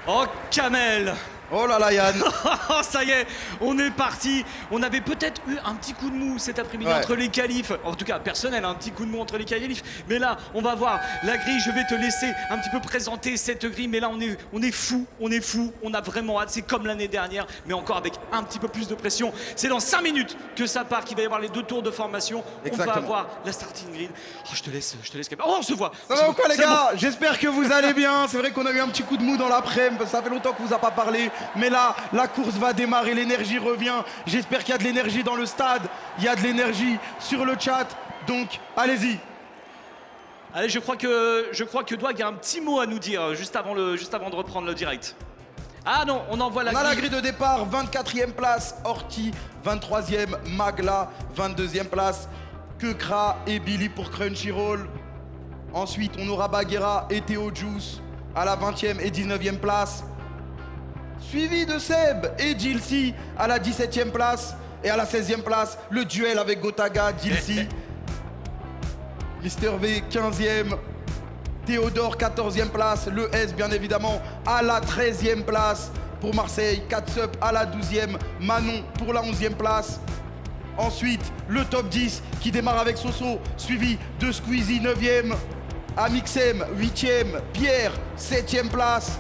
Oh, Kamel. Oh là là, Yann. Oh, ça y est, on est parti. On avait peut-être eu un petit coup de mou cet après-midi entre les qualifs. En tout cas, personnel, un petit coup de mou entre les qualifs. Mais là, on va voir la grille. Je vais te laisser un petit peu présenter cette grille. Mais là, on est fou. On a vraiment hâte. C'est comme l'année dernière, mais encore avec un petit peu plus de pression. C'est dans 5 minutes que ça part, qu'il va y avoir les 2 tours de formation. Exactement. On va avoir la starting grid. Oh, je te laisse. Oh, on se voit. Ça va ou quoi, les C'est gars? J'espère que vous allez bien. C'est vrai qu'on a eu un petit coup de mou dans l'après-midi. Ça fait longtemps qu'on vous a pas parlé. Mais là, la course va démarrer, l'énergie revient. J'espère qu'il y a de l'énergie dans le stade. Il y a de l'énergie sur le chat. Donc, allez-y. Allez, je crois que Douag a un petit mot à nous dire juste avant de reprendre le direct. Ah non, on envoie la On a la grille de départ, 24e place, Orti, 23e, Magla, 22e place, Kekra et Billy pour Crunchyroll. Ensuite, on aura Bagheera et Théo Juice à la 20e et 19e place. Suivi de Seb et Jilcy à la 17e place. Et à la 16e place, le duel avec Gotaga, Jilcy. Mister V, 15e. Théodore, 14e place. Le S, bien évidemment, à la 13e place pour Marseille. Katsup à la 12e. Manon pour la 11e place. Ensuite, le top 10 qui démarre avec Soso, suivi de Squeezie, 9e. Amixem, 8e. Pierre, 7e place.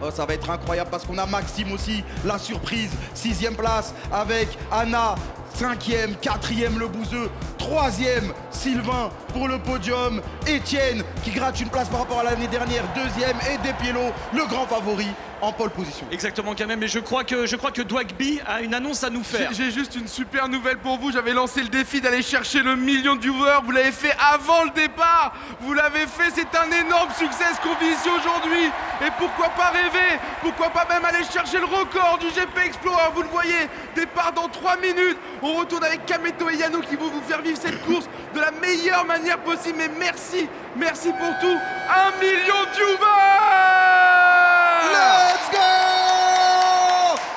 Oh, ça va être incroyable parce qu'on a Maxime aussi, la surprise, 6e place avec Anna, 5e, 4e le Bouzeux, 3e Sylvain pour le podium, Étienne qui gratte une place par rapport à l'année dernière, 2e et Despiello, le grand favori en pole position. Exactement, quand même, mais je crois que Douag B a une annonce à nous faire. J'ai juste une super nouvelle pour vous. J'avais lancé le défi d'aller chercher le million de viewers. Vous l'avez fait avant le départ. Vous l'avez fait. C'est un énorme succès ce qu'on vit ici aujourd'hui. Et pourquoi pas rêver? Pourquoi pas même aller chercher le record du GP Explorer? Vous le voyez, départ dans 3 minutes. On retourne avec Kameto et Yano qui vont vous faire vivre cette course de la meilleure manière possible. Mais merci pour tout. 1 million de viewers. Let's go!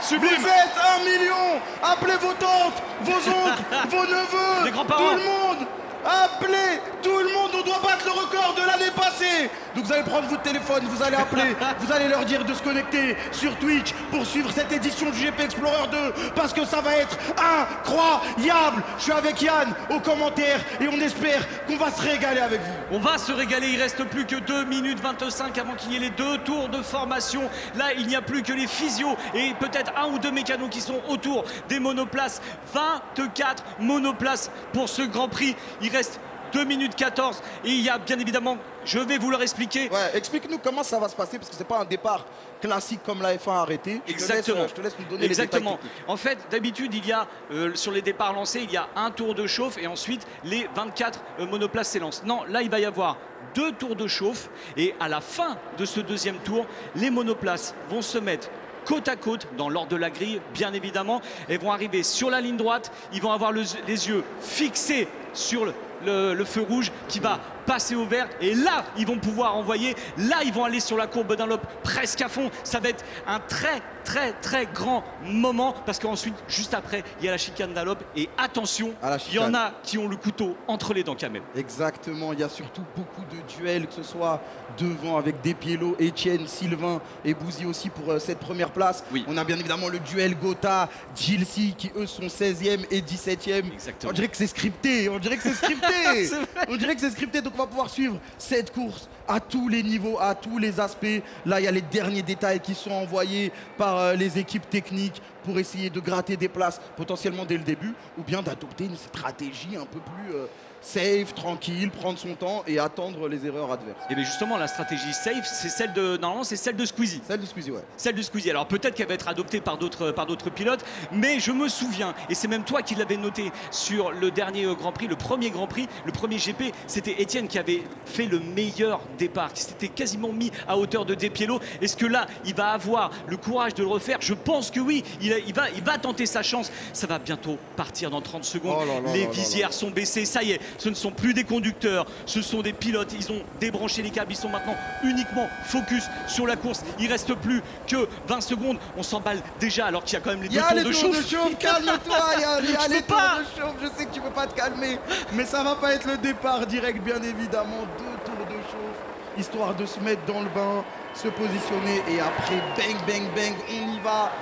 Sublime. Vous êtes 1 million! Appelez vos tantes, vos oncles, vos neveux, Les grands-parents. tout le monde! Appelez tout le monde, on doit battre le record de l'année passée! Donc vous allez prendre votre téléphone, vous allez appeler, vous allez leur dire de se connecter sur Twitch pour suivre cette édition du GP Explorer 2 parce que ça va être incroyable! Je suis avec Yann aux commentaires et on espère qu'on va se régaler avec vous. On va se régaler, il reste plus que 2 minutes 25 avant qu'il y ait les 2 tours de formation. Là, il n'y a plus que les physios et peut-être 1 ou 2 mécanos qui sont autour des monoplaces. 24 monoplaces pour ce Grand Prix. Il reste 2 minutes 14 et il y a bien évidemment, je vais vous leur expliquer. Ouais, explique-nous comment ça va se passer parce que c'est pas un départ classique comme la F1 arrêté. Exactement. Je te laisse nous donner Exactement. les détails techniques. En fait, d'habitude, il y a sur les départs lancés, il y a un tour de chauffe et ensuite les 24 monoplaces s'élancent. Non, là, il va y avoir 2 tours de chauffe et à la fin de ce 2e tour, les monoplaces vont se mettre côte à côte, dans l'ordre de la grille, bien évidemment. Elles vont arriver sur la ligne droite. Ils vont avoir les yeux fixés sur le feu rouge qui va passer au vert. Et là, ils vont pouvoir envoyer. Là, ils vont aller sur la courbe Dunlop presque à fond. Ça va être un très grand moment parce qu'ensuite, juste après, il y a la chicane Dunlop. Et attention, À la il y en chicane. a qui ont le couteau entre les dents, Kamel. Exactement, il y a surtout beaucoup de duels, que ce soit devant avec Despiello, Etienne, Sylvain et Bouzy aussi pour cette première place. Oui. On a bien évidemment le duel Gotha, Jilcy qui eux sont 16e et 17e. Exactement. On dirait que c'est scripté, on dirait que c'est scripté. C'est vrai. On dirait que c'est scripté, donc on va pouvoir suivre cette course à tous les niveaux, à tous les aspects. Là, il y a les derniers détails qui sont envoyés par les équipes techniques pour essayer de gratter des places potentiellement dès le début ou bien d'adopter une stratégie un peu plus safe, tranquille, prendre son temps et attendre les erreurs adverses. Et bien justement, la stratégie safe, c'est celle de normalement, c'est celle de Squeezie. Celle de Squeezie, ouais. Celle de Squeezie. Alors peut-être qu'elle va être adoptée par d'autres pilotes, mais je me souviens, et c'est même toi qui l'avais noté sur le dernier Grand Prix, le premier Grand Prix, le premier GP, c'était Étienne qui avait fait le meilleur départ, qui s'était quasiment mis à hauteur de Despiello. Est-ce que là, il va avoir le courage de le refaire? Je pense que oui, il va tenter sa chance. Ça va bientôt partir dans 30 secondes. Oh là là Les là là visières sont baissées, ça y est, ce ne sont plus des conducteurs, ce sont des pilotes. Ils ont débranché les câbles, ils sont maintenant uniquement focus sur la course. Il reste plus que 20 secondes. On s'emballe déjà alors qu'il y a quand même les Il y deux a tours les de tours de chauffe. chauffe, calme-toi, Yann, il y a Je les peux tours pas. de chauffe, je sais que tu peux pas te calmer, mais ça va pas être le départ direct, bien évidemment, 2 tours de chauffe. histoire de se mettre dans le bain, se positionner et après, bang, bang, bang, on y va.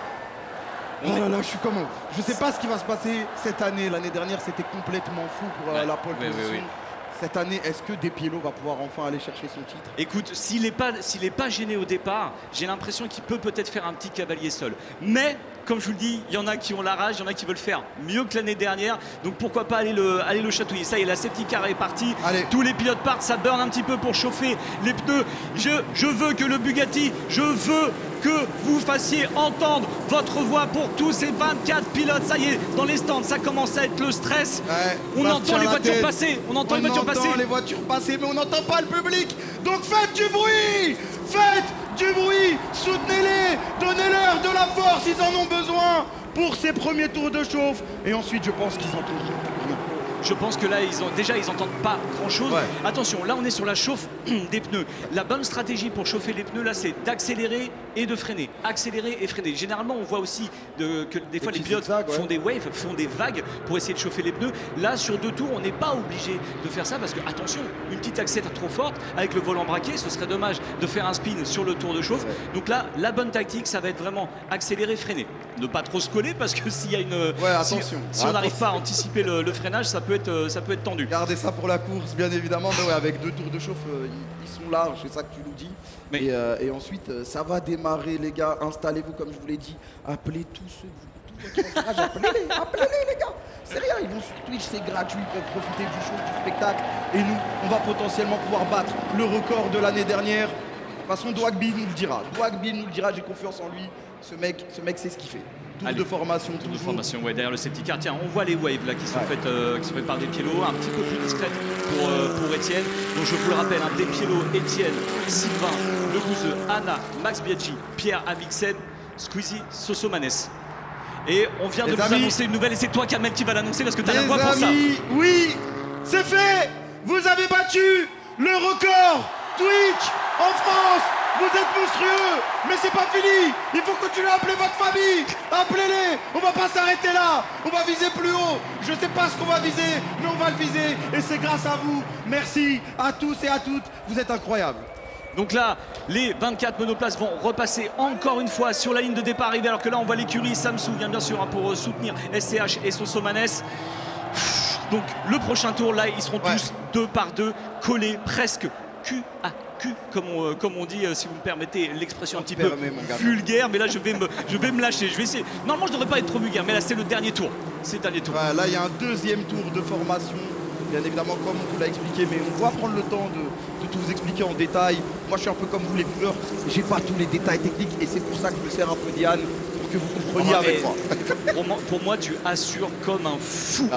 Oh là là, je suis comme un... Je sais pas ce qui va se passer cette année. L'année dernière, c'était complètement fou pour la pole position. Cette année, est-ce que Despiello va pouvoir enfin aller chercher son titre? Écoute, s'il n'est pas gêné au départ, j'ai l'impression qu'il peut peut-être faire un petit cavalier seul. Mais, comme je vous le dis, il y en a qui ont la rage, il y en a qui veulent faire mieux que l'année dernière. Donc pourquoi pas aller le chatouiller. Ça y est, la safety car est partie. Allez. Tous les pilotes partent, ça burn un petit peu pour chauffer les pneus. Je veux que le Bugatti, je veux que vous fassiez entendre votre voix pour tous ces 24 pilotes. Ça y est, dans les stands, ça commence à être le stress. Ouais, on entend les voitures passer. On entend les voitures passer. Les voitures passer, mais on n'entend pas le public. Donc faites du bruit. Faites du bruit. Soutenez-les. Donnez-leur de la force. Ils en ont besoin pour ces premiers tours de chauffe. Et ensuite, je pense qu'ils entendent rien. Je pense que là, ils n'entendent pas grand-chose. Ouais. Attention, là, on est sur la chauffe des pneus. La bonne stratégie pour chauffer les pneus, là, c'est d'accélérer et de freiner. Accélérer et freiner. Généralement, on voit aussi que des fois, les pilotes font des waves, font des vagues pour essayer de chauffer les pneus. Là, sur 2 tours, on n'est pas obligé de faire ça parce que, attention, une petite accélère trop forte avec le volant braqué, ce serait dommage de faire un spin sur le tour de chauffe. Ouais. Donc là, la bonne tactique, ça va être vraiment accélérer, freiner. Ne pas trop se coller parce que s'il y a une... Ouais, attention. Si on n'arrive pas à anticiper le freinage, ça peut être tendu. Gardez ça pour la course, bien évidemment. Mais ouais, avec 2 tours de chauffe, ils sont larges, c'est ça que tu nous dis. Mais... Et ensuite, ça va démarrer, les gars. Installez-vous, comme je vous l'ai dit. Appelez tous ceux tout votre entourage. Appelez-les, les gars. C'est rien, ils vont sur Twitch, c'est gratuit. Ils peuvent profiter du show, du spectacle. Et nous, on va potentiellement pouvoir battre le record de l'année dernière. De toute façon, Dwagby nous le dira. J'ai confiance en lui. Ce mec sait ce qu'il fait. Tour de formation, tour de formation, ouais, derrière le safety car. Tiens, on voit les waves là qui sont faites par Despiello, un petit peu plus discrètes pour Étienne. Donc je vous le rappelle, Despiello, Étienne, Sylvain, Le Gouzeux, Anna, Max Biaggi, Pierre Amixen, Squeezie, Sosomanes. Et on vient de vous annoncer une nouvelle et c'est toi Kamel qui va l'annoncer parce que tu as la voix pour ça. Oui, c'est fait. Vous avez battu le record Twitch en France. Vous êtes monstrueux, mais c'est pas fini. Il faut continuer à appeler votre famille. Appelez-les. On va pas s'arrêter là. On va viser plus haut. Je sais pas ce qu'on va viser, mais on va le viser. Et c'est grâce à vous. Merci à tous et à toutes. Vous êtes incroyables. Donc là, les 24 monoplaces vont repasser encore une fois sur la ligne de départ arrivée. Alors que là, on voit l'écurie Samsung, bien sûr, pour soutenir SCH et Sosomanes. Donc le prochain tour, là, ils seront tous 2 par 2 collés presque cul à cul, comme on dit, si vous me permettez l'expression un petit peu vulgaire. Mais là, je vais me lâcher. Je vais essayer. Normalement, je ne devrais pas être trop vulgaire, mais là, c'est le dernier tour. C'est le dernier tour. Ouais, là, il y a un 2e tour de formation. Bien évidemment, comme on vous l'a expliqué, mais on va prendre le temps de tout vous expliquer en détail. Moi, je suis un peu comme vous, les coureurs. J'ai pas tous les détails techniques et c'est pour ça que je me sers un peu Diane pour que vous compreniez avec moi. Pour moi, tu assures comme un fou.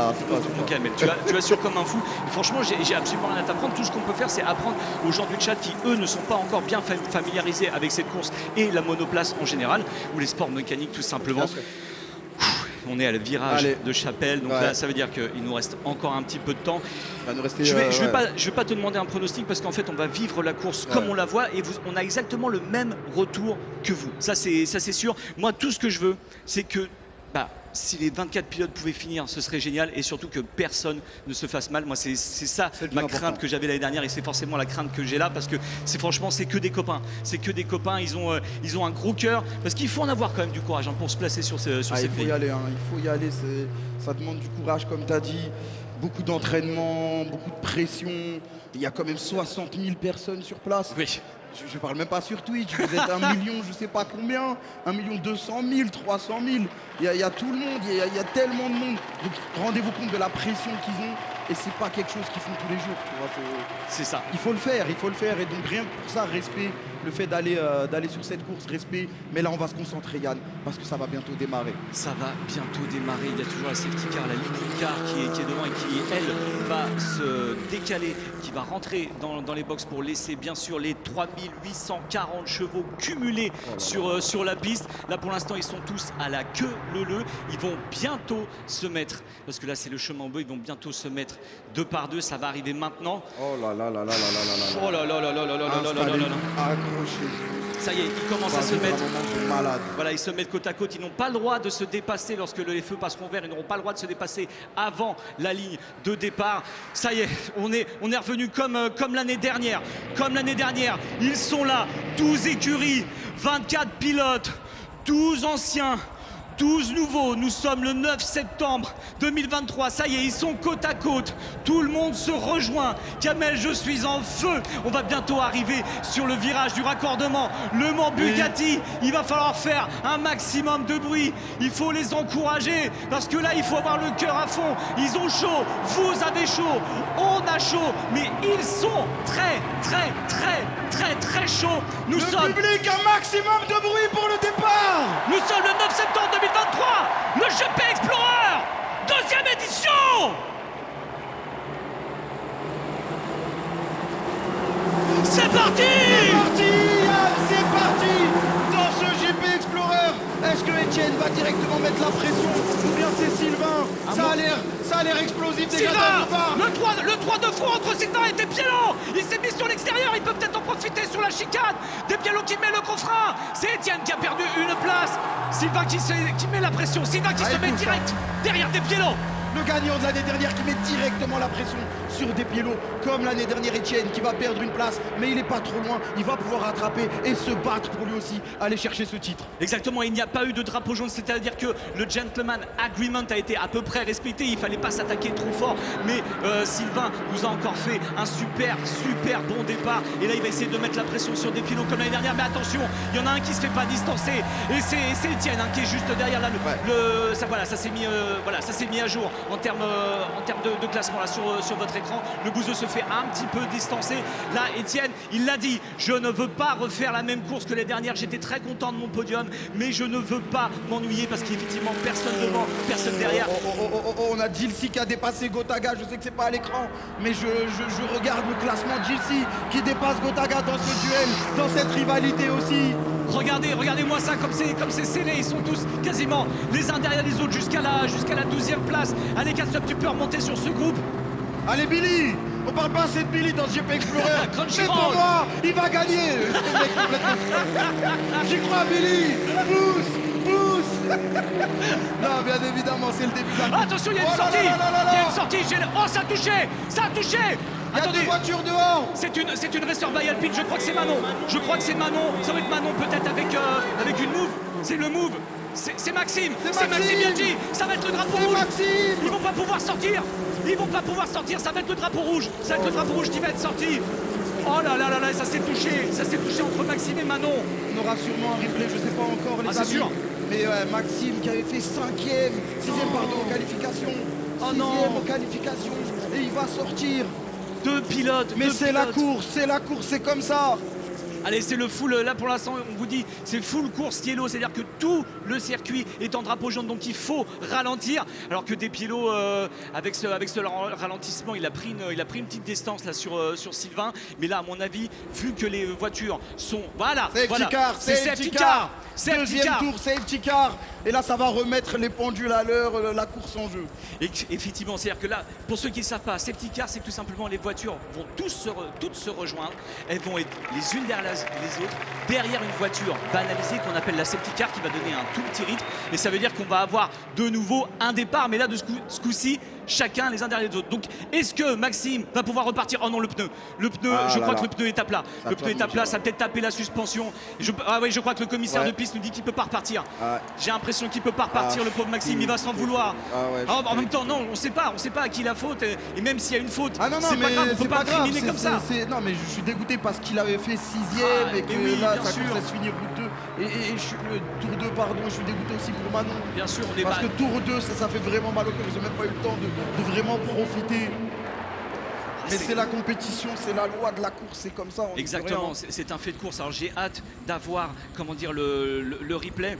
Mon Kamel. Tu assures comme un fou. Et franchement, j'ai absolument rien à t'apprendre. Tout ce qu'on peut faire, c'est apprendre aux gens du chat qui, eux, ne sont pas encore bien familiarisés avec cette course et la monoplace en général, ou les sports mécaniques, tout simplement. On est à le virage de Chapelle, donc là ça veut dire qu'il nous reste encore un petit peu de temps. Je vais pas te demander un pronostic parce qu'en fait on va vivre la course comme on la voit et on a exactement le même retour que vous. Ça c'est sûr. Moi tout ce que je veux c'est que si les 24 pilotes pouvaient finir, ce serait génial et surtout que personne ne se fasse mal. Moi, c'est ça ma crainte que j'avais l'année dernière et c'est forcément la crainte que j'ai là parce que franchement, c'est que des copains. C'est que des copains, ils ont un gros cœur parce qu'il faut en avoir quand même du courage pour se placer sur cette grille. Il faut y aller, ça demande du courage comme tu as dit, beaucoup d'entraînement, beaucoup de pression. Il y a quand même 60 000 personnes sur place. Oui. Je parle même pas sur Twitch, vous êtes 1 million, je sais pas combien, 1 200 000, 300 000. Il y a tout le monde, il y a tellement de monde. Donc rendez-vous compte de la pression qu'ils ont et c'est pas quelque chose qu'ils font tous les jours. C'est ça. Il faut le faire et donc rien que pour ça, respect, le fait d'aller sur cette course, respect. Mais là on va se concentrer Yann, parce que ça va bientôt démarrer. Ça va bientôt démarrer, il y a toujours la safety car, la ligne car qui est devant et qui elle va se décaler, qui va rentrer dans les box pour laisser bien sûr les 3840 chevaux cumulés sur la piste. Là pour l'instant ils sont tous à la queue leu. Ils vont bientôt se mettre, parce que là c'est le chemin en bas, ils vont bientôt se mettre 2 par 2, ça va arriver maintenant. Oh là là là là là là là là. Oh là là là là là là là là là là. Ça y est, ils commencent à se mettre. Malade. Voilà, ils se mettent côte à côte. Ils n'ont pas le droit de se dépasser lorsque les feux passeront vert. Ils n'auront pas le droit de se dépasser avant la ligne de départ. Ça y est, on est revenu comme l'année dernière. Comme l'année dernière, ils sont là. 12 écuries, 24 pilotes, 12 anciens. 12 nouveaux, nous sommes le 9 septembre 2023, ça y est, ils sont côte à côte, tout le monde se rejoint. Kamel, je suis en feu, on va bientôt arriver sur le virage du raccordement. Le Mans Bugatti, il va falloir faire un maximum de bruit, il faut les encourager, parce que là, il faut avoir le cœur à fond. Ils ont chaud, vous avez chaud, on a chaud, mais ils sont très chauds. Nous sommes... public, un maximum de bruit pour le départ. Nous sommes le 9 septembre 2023, le GP Explorer, deuxième édition. C'est parti. C'est parti dans ce GP Explorer. Est-ce que Etienne va directement mettre la pression ou bien c'est Sylvain? Ça a l'air explosif déjà. Sylvain, le 3 de front entre Sylvain et Despiello. Il s'est mis sur l'extérieur, il peut peut-être en profiter sur la chicane. Despiello qui met le confrein. C'est Etienne qui a perdu une place. Sylvain qui met la pression. Sylvain qui se met direct derrière Despiello. Le gagnant de l'année dernière qui met directement la pression sur Despiello, comme l'année dernière Etienne qui va perdre une place, mais il n'est pas trop loin, il va pouvoir rattraper et se battre pour lui aussi aller chercher ce titre. Exactement, il n'y a pas eu de drapeau jaune, c'est-à-dire que le gentleman agreement a été à peu près respecté, il fallait pas s'attaquer trop fort, mais Sylvain nous a encore fait un super bon départ, et là il va essayer de mettre la pression sur Despiello comme l'année dernière, mais attention, il y en a un qui se fait pas distancer, et c'est Etienne qui est juste derrière là, ça s'est mis à jour en termes de classement là sur votre écran. Le bouseux se fait un petit peu distancer. Là, Etienne, il l'a dit, je ne veux pas refaire la même course que les dernières. J'étais très content de mon podium, mais je ne veux pas m'ennuyer parce qu'effectivement, personne devant, personne derrière. On a Gilsi qui a dépassé Gotaga. Je sais que c'est pas à l'écran, mais je regarde le classement. Gilsi qui dépasse Gotaga dans ce duel, dans cette rivalité aussi. Regardez-moi ça, comme c'est scellé, ils sont tous quasiment les uns derrière les autres jusqu'à la 12e place. Allez, Katsop, tu peux remonter sur ce groupe. Allez, Billy, on parle pas assez de Billy dans ce GP Explorer. Mais pour moi, il va gagner. J'y crois, Billy. Pousse. Non, bien évidemment, c'est le début de la course. Attention, il y a une sortie. Il y a une sortie. Oh, ça a touché. Il y a deux voitures dehors. C'est une Racer by Alpine. Je crois que c'est Manon. Ça va être Manon peut-être avec une move. C'est le move. C'est Maxime. C'est Maxime Biaggi. Ça va être le drapeau rouge. Maxime. Ils vont pas pouvoir sortir. Ça va être le drapeau rouge. Qui va être sorti. Oh là, ça s'est touché entre Maxime et Manon. On aura sûrement un replay, je sais pas encore les amis. C'est sûr. Mais Maxime qui avait fait 6ème en qualification. Oh non. 6ème en qualification. Et il va sortir. Deux pilotes. Mais c'est la course, c'est comme ça. Allez, c'est le full, là pour l'instant on vous dit c'est full course yellow, c'est-à-dire que tout le circuit est en drapeau jaune, donc il faut ralentir. Alors que Despiello, avec ce ralentissement, il a pris une petite distance là sur Sylvain. Mais là, à mon avis, vu que les voitures sont... C'est safety car. Deuxième tour, safety car. Et là, ça va remettre les pendules à l'heure, la course en jeu. Et effectivement, c'est-à-dire que là, pour ceux qui ne savent pas, safety car, c'est que tout simplement les voitures vont toutes se rejoindre. Elles vont être les unes derrière les autres, derrière une voiture banalisée qu'on appelle la safety car, qui va donner un tout petit rythme. Et ça veut dire qu'on va avoir de nouveau un départ, mais là, de ce coup-ci, chacun les uns derrière les autres. Donc, est-ce que Maxime va pouvoir repartir? Oh non, le pneu. Je crois que le pneu est à plat. Le pneu est à plat, ça a peut-être tapé la suspension. Je crois que le commissaire de piste nous dit qu'il peut pas repartir. J'ai l'impression qu'il peut pas repartir, le pauvre Maxime, il va s'en vouloir. En même temps, non, on sait pas à qui la faute. Et même s'il y a une faute, c'est pas grave, on peut pas incriminer comme ça. Non, mais je suis dégoûté parce qu'il avait fait 6ème et que là, ça commence à se finir route 2. Et tour 2, pardon, je suis dégoûté aussi pour Manon. Bien sûr, on est parce que tour 2, ça fait vraiment mal au cœur. Ils ont même pas eu le temps de vraiment profiter. Mais c'est la compétition, c'est la loi de la course, c'est comme ça. Exactement, c'est un fait de course. Alors j'ai hâte d'avoir, le replay.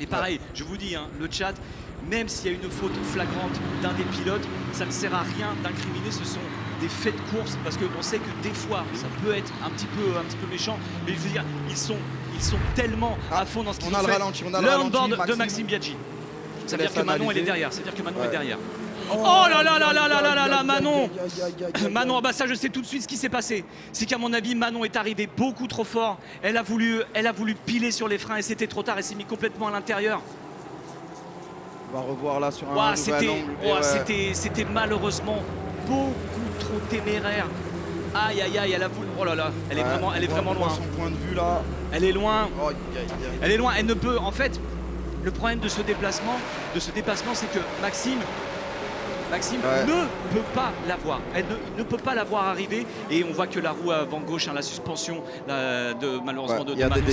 Et pareil, je vous dis, le chat, même s'il y a une faute flagrante d'un des pilotes, ça ne sert à rien d'incriminer. Ce sont des faits de course, parce qu'on sait que des fois ça peut être un petit peu méchant, mais je veux dire, ils sont tellement à fond dans ce qu'ils ont fait. On a le ralenti, on board de Maxime Biaggi. Ça veut dire que Manon elle est derrière. Oh là là là là là là là là, Manon. Manon, ah bah ça je sais tout de suite ce qui s'est passé. C'est qu'à mon avis, Manon est arrivée beaucoup trop fort. Elle a voulu piler sur les freins et c'était trop tard. Elle s'est mise complètement à l'intérieur. On va revoir là sur un Ouah, nouvel angle. Et ouais. c'était malheureusement beaucoup trop téméraire. Aïe aïe aïe, elle a voulu. Oh là là, elle est vraiment loin. Son point de vue là. Elle est loin. Oh, aïe, aïe, aïe. Elle est loin. Elle ne peut. En fait, le problème de ce déplacement, c'est que Maxime ne peut pas la voir. Elle ne peut pas la voir arriver. Et on voit que la roue avant gauche, hein, la suspension malheureusement de Manu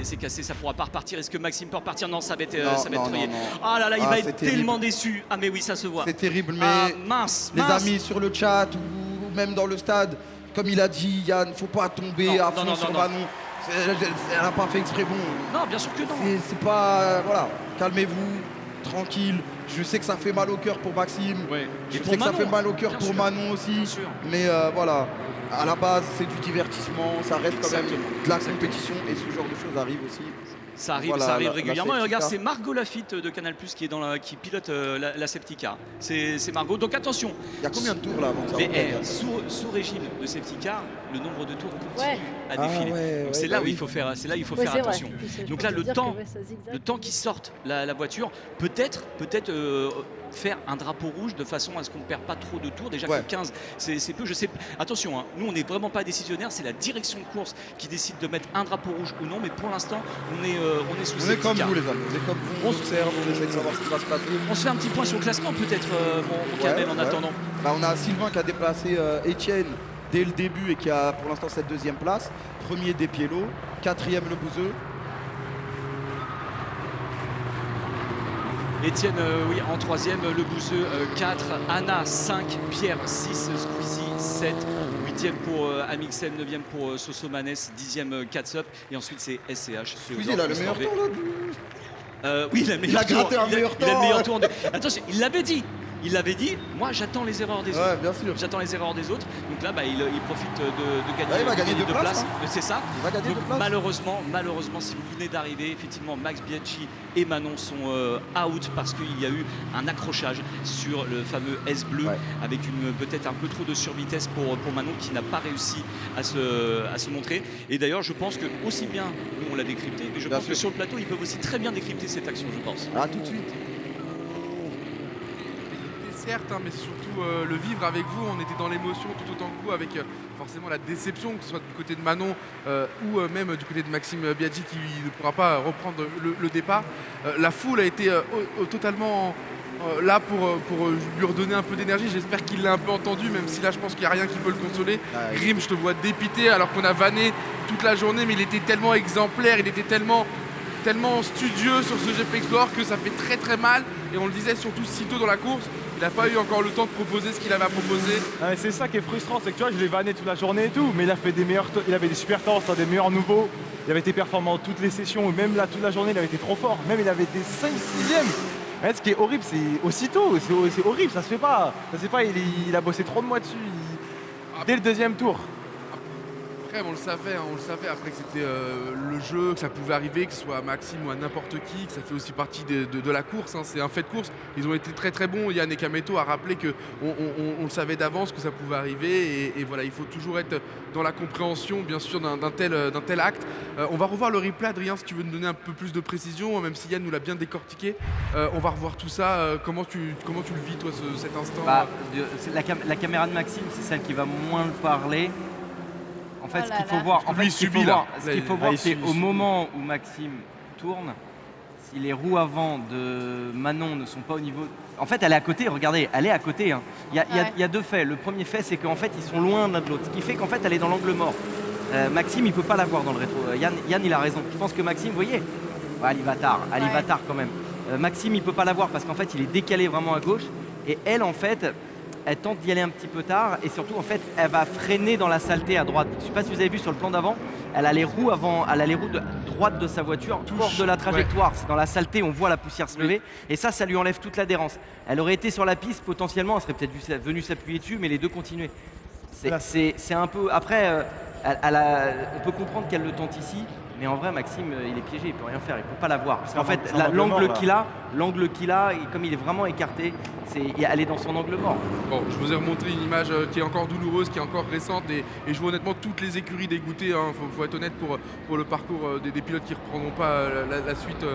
c'est cassé. Ça ne pourra pas repartir. Est-ce que Maxime peut repartir? Non, ça va être treuillé. Ah là là, il va être tellement déçu. Ah mais oui, ça se voit. C'est terrible, mais mince. Les amis sur le chat ou même dans le stade, comme il a dit Yann, faut pas tomber à fond sur Manon. Elle n'a pas fait exprès. Bon. Non, bien sûr que non. C'est pas. Voilà, calmez-vous, tranquille. Je sais que ça fait mal au cœur pour Maxime. Ouais. Je sais que ça fait mal au cœur pour Manon aussi. Mais voilà, à la base, c'est du divertissement. Ça reste quand même de la compétition et ce genre de choses arrive aussi. Ça arrive régulièrement. Et regarde, c'est Margot Lafitte de Canal+, qui pilote la safety car. C'est Margot. Donc attention. Il y a combien de tours là avant ça? Mais sous régime de safety car, le nombre de tours continue à défiler. Donc c'est là où il faut faire attention. Donc là, le temps qu'ils sortent la voiture, peut-être faire un drapeau rouge de façon à ce qu'on ne perd pas trop de tours. Déjà que 15, c'est peu. Je sais. Attention, hein, nous on n'est vraiment pas décisionnaire. C'est la direction de course qui décide de mettre un drapeau rouge ou non. Mais pour l'instant, on est sous safety car. On est comme vous les amis. On est comme vous. On observe, on essaie de savoir ce qui va se passer. On se fait un petit point sur le classement peut-être, mon Kamel, en attendant. Bah, on a Sylvain qui a déplacé Étienne dès le début et qui a pour l'instant cette deuxième place. Premier Despiello, quatrième Le Bouzeux. Étienne, en troisième, Le Bouzeux 4, Anna 5, Pierre 6, Squeezie 7, 8e pour Amixem, 9e pour Sosomanes, 10e Catsup et ensuite c'est SCH. Squeezie, il a le meilleur temps là. Oui, il a le meilleur tour. Il a le meilleur tour. Attention, il l'avait dit, moi j'attends les erreurs des autres. Bien sûr. J'attends les erreurs des autres. Donc là, il profite de gagner, il va gagner deux places. C'est ça. Il va gagner deux places. Malheureusement, si vous venez d'arriver, effectivement, Max Biaggi et Manon sont out parce qu'il y a eu un accrochage sur le fameux S bleu avec peut-être un peu trop de survitesse pour Manon qui n'a pas réussi à se montrer. Et d'ailleurs, je pense que aussi bien nous on l'a décrypté, mais je pense que sur le plateau, ils peuvent aussi très bien décrypter cette action, je pense. Ah, tout de suite. Certes, mais c'est surtout le vivre avec vous. On était dans l'émotion tout autant que vous, avec forcément la déception, que ce soit du côté de Manon ou même du côté de Maxime Biaggi qui ne pourra pas reprendre le départ. La foule a été totalement là pour lui redonner un peu d'énergie. J'espère qu'il l'a un peu entendu, même si là je pense qu'il n'y a rien qui peut le consoler. Grim, je te vois dépité alors qu'on a vanné toute la journée, mais il était tellement exemplaire, il était tellement studieux sur ce GP Explorer que ça fait très très mal. Et on le disait surtout si tôt dans la course, il n'a pas eu encore le temps de proposer ce qu'il avait à proposer. C'est ça qui est frustrant, c'est que tu vois, je l'ai vanné toute la journée et tout, mais il a fait il avait des super temps, des meilleurs nouveaux. Il avait été performant toutes les sessions, même là toute la journée, il avait été trop fort. Même il avait été 5-6e. Ce qui est horrible, c'est aussitôt, c'est horrible, ça se fait pas. Ça se fait pas, il a bossé trop de mois dessus. Dès le deuxième tour. Après, on le savait après que c'était le jeu, que ça pouvait arriver, que ce soit à Maxime ou à n'importe qui, que ça fait aussi partie de la course, c'est un fait de course. Ils ont été très très bons. Yann et Kameto a rappelé qu'on le savait d'avance que ça pouvait arriver et voilà, il faut toujours être dans la compréhension bien sûr d'un tel acte. On va revoir le replay, Adrien, si tu veux nous donner un peu plus de précision, même si Yann nous l'a bien décortiqué. On va revoir tout ça. Comment tu le vis toi cet instant? La caméra de Maxime, c'est celle qui va moins le parler. En fait, ce qu'il faut voir, c'est au moment où Maxime tourne, si les roues avant de Manon ne sont pas au niveau... En fait, elle est à côté, regardez, elle est à côté. Hein. Il y a deux faits. Le premier fait, c'est qu'en fait, ils sont loin l'un de l'autre. Ce qui fait qu'en fait, elle est dans l'angle mort. Maxime, il ne peut pas la voir dans le rétro. Yann, il a raison. Je pense que Maxime, vous voyez, elle y va tard quand même. Maxime, il ne peut pas la voir parce qu'en fait, il est décalé vraiment à gauche. Et elle, en fait... elle tente d'y aller un petit peu tard et surtout en fait elle va freiner dans la saleté à droite. Je ne sais pas si vous avez vu sur le plan d'avant, elle a les roues de droite de sa voiture hors de la trajectoire. C'est dans la saleté, on voit la poussière se lever et ça lui enlève toute l'adhérence. Elle aurait été sur la piste, potentiellement elle serait peut-être venue s'appuyer dessus, mais les deux continuaient. C'est un peu... Après, on peut comprendre qu'elle le tente ici. Mais en vrai, Maxime, il est piégé, il peut rien faire, il peut pas la voir. Parce qu'en fait, un angle l'angle qu'il a, comme il est vraiment écarté, elle est dans son angle mort. Bon, je vous ai remontré une image qui est encore douloureuse, qui est encore récente, et je vois honnêtement toutes les écuries dégoûtées. Faut être honnête pour le parcours des pilotes qui ne reprendront pas la suite